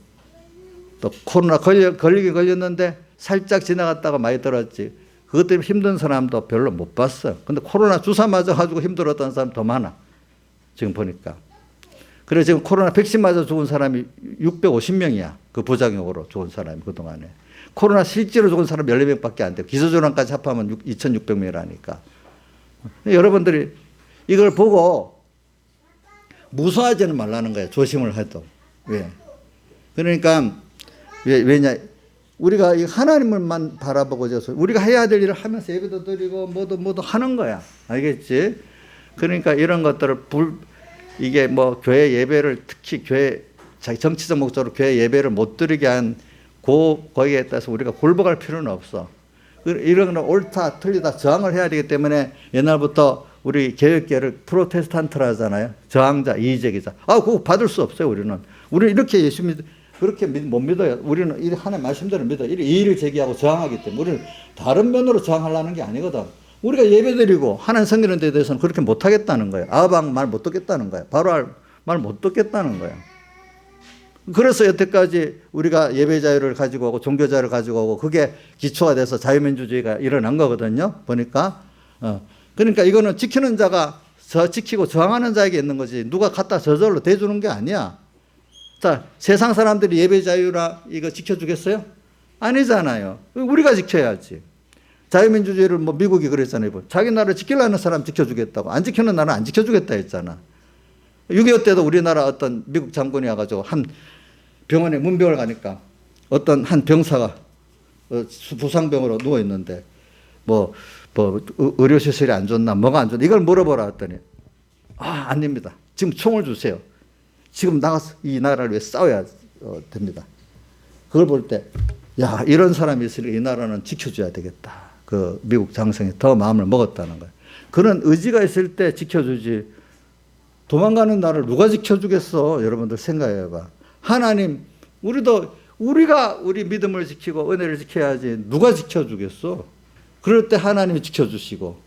또 코로나 걸리긴 걸렸는데 살짝 지나갔다가 많이 들었지. 그것 때문에 힘든 사람도 별로 못 봤어요. 근데 코로나 주사 맞아가지고 힘들었다는 사람 더 많아. 지금 보니까. 그래서 지금 코로나 백신 맞아 죽은 사람이 650명이야. 그 부작용으로 죽은 사람이 그동안에. 코로나 실제로 죽은 사람 14명밖에 안 돼요. 기소조항까지 합하면 2,600명이라니까. 여러분들이 이걸 보고 무서워하지는 말라는 거예요. 조심을 해도. 왜? 그러니까 왜냐? 우리가 하나님을만 바라보고 우리가 해야 될 일을 하면서 예배도 드리고 뭐도 하는 거야. 알겠지? 그러니까 이런 것들을 이게 뭐 교회 예배를 특히 자기 정치적 목적으로 교회 예배를 못 드리게 한 거기에 따라서 우리가 굴복할 필요는 없어. 이런 건 옳다 틀리다 저항을 해야 되기 때문에 옛날부터 우리 개혁계를 프로테스탄트라 하잖아요. 저항자, 이의제기자. 그거 받을 수 없어요. 우리는 이렇게 예수 그렇게 못 믿어요. 우리는 이 하나님 말씀대로 믿어요. 이의를 제기하고 저항하기 때문에 우리는 다른 면으로 저항하려는 게 아니거든. 우리가 예배드리고 하나님 섬기는 데 대해서는 그렇게 못하겠다는 거예요. 아방 말 못 듣겠다는 거예요. 바로 말 못 듣겠다는 거예요. 그래서 여태까지 우리가 예배 자유를 가지고 오고 종교 자유를 가지고 오고 그게 기초가 돼서 자유민주주의가 일어난 거거든요. 보니까. 그러니까 이거는 지키는 자가 지키고 저항하는 자에게 있는 거지 누가 갖다 저절로 대주는 게 아니야. 자, 세상 사람들이 예배 자유나 이거 지켜주겠어요? 아니잖아요. 우리가 지켜야지. 자유민주주의를 뭐 미국이 그랬잖아요. 자기 나라 지키려는 사람 지켜주겠다고. 안 지키는 나라 안 지켜주겠다 했잖아. 6.25 때도 우리나라 어떤 미국 장군이 와가지고 한 병원에 문병을 가니까 어떤 한 병사가 부상병으로 누워있는데 뭐 의료시설이 안 좋나 뭐가 안 좋나 이걸 물어보라 했더니 안 됩니다. 지금 총을 주세요. 지금 나가서 이 나라를 위해 싸워야 됩니다. 그걸 볼 때 야, 이런 사람이 있으니까 이 나라는 지켜줘야 되겠다. 그 미국 장성이 더 마음을 먹었다는 거예요. 그런 의지가 있을 때 지켜주지 도망가는 나라를 누가 지켜주겠어? 여러분들 생각해봐. 하나님, 우리가 우리 믿음을 지키고 은혜를 지켜야지 누가 지켜주겠어? 그럴 때 하나님이 지켜주시고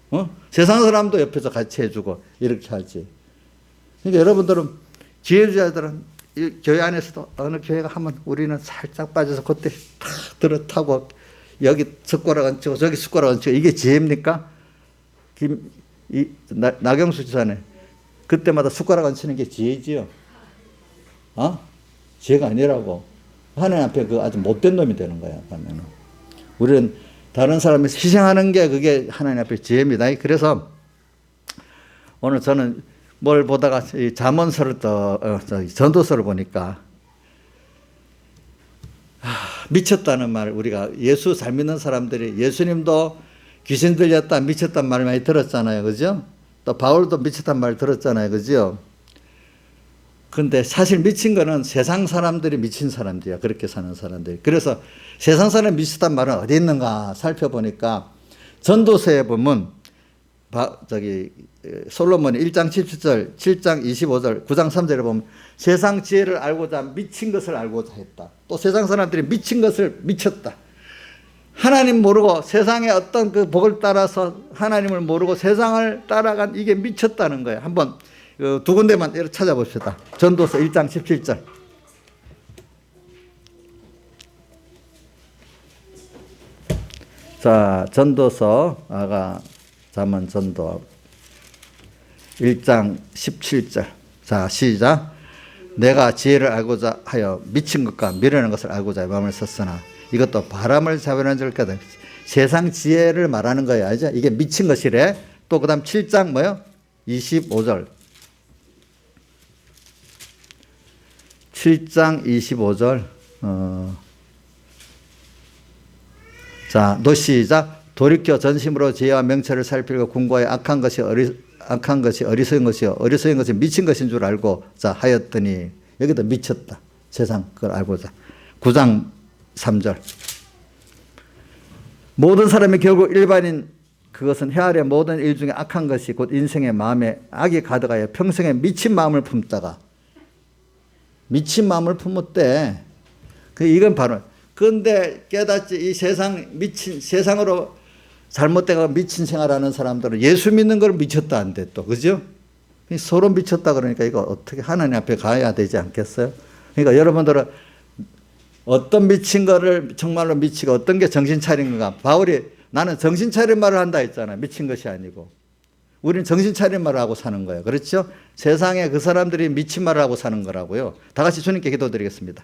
세상 사람도 옆에서 같이 해주고 이렇게 하지. 그러니까 여러분들은 지혜주자들은 이 교회 안에서도 어느 교회가 하면 우리는 살짝 빠져서 그때 탁 들어타고 여기 숟가락 얹히고 저기 숟가락 얹히고 이게 지혜입니까? 나경수 지사네. 그때마다 숟가락 얹히는 게 지혜지요. 지혜가 아니라고. 하나님 앞에 그 아주 못된 놈이 되는 거야. 그러면은 우리는 다른 사람이 희생하는 게 그게 하나님 앞에 지혜입니다. 그래서 오늘 저는 뭘 보다가 잠언서를 전도서를 보니까 미쳤다는 말 우리가 예수 잘 믿는 사람들이 예수님도 귀신 들렸다 미쳤단 말 많이 들었잖아요. 그죠? 또 바울도 미쳤단 말 들었잖아요. 그죠? 근데 사실 미친 거는 세상 사람들이 미친 사람들이야. 그렇게 사는 사람들이. 그래서 세상 사람이 미쳤단 말은 어디 있는가 살펴보니까 전도서에 보면 솔로몬이 1장 17절, 7장 25절, 9장 3절에 보면 세상 지혜를 알고자 미친 것을 알고자 했다. 또 세상 사람들이 미친 것을 미쳤다. 하나님 모르고 세상의 어떤 그 복을 따라서 하나님을 모르고 세상을 따라간 이게 미쳤다는 거예요. 한번 두 군데만 찾아봅시다. 전도서 1장 17절. 자, 전도서 잠언 전도 1장 17절. 자, 시작. 내가 지혜를 알고자 하여 미친 것과 미련한 것을 알고자 마음을 썼으나 이것도 바람을 잡으려는 줄거든. 세상 지혜를 말하는 거예요. 알죠? 이게 미친 것이래. 또 그 다음 7장 뭐요? 25절. 7장 25절. 자, 너 시작. 돌이켜 전심으로 지혜와 명철을 살피고 궁고하여 악한 것이 어리석은 것이요 어리석은 것이 미친 것인 줄 알고 자 하였더니 여기도 미쳤다. 세상 그걸 알고자. 9장 3절. 모든 사람이 결국 일반인 그것은 헤아려 모든 일 중에 악한 것이 곧 인생의 마음에 악이 가득하여 평생에 미친 마음을 품다가 미친 마음을 품었대. 이건 바로 그런데 깨닫지 이 세상으로 잘못되고 미친 생활하는 사람들은 예수 믿는 걸 미쳤다 한대 또 그죠? 서로 미쳤다 그러니까 이거 어떻게 하나님 앞에 가야 되지 않겠어요? 그러니까 여러분들은 어떤 미친 거를 정말로 미치고 어떤 게 정신 차린 건가? 바울이 나는 정신 차린 말을 한다 했잖아요. 미친 것이 아니고. 우리는 정신 차린 말을 하고 사는 거예요. 그렇죠? 세상에 그 사람들이 미친 말을 하고 사는 거라고요. 다 같이 주님께 기도드리겠습니다.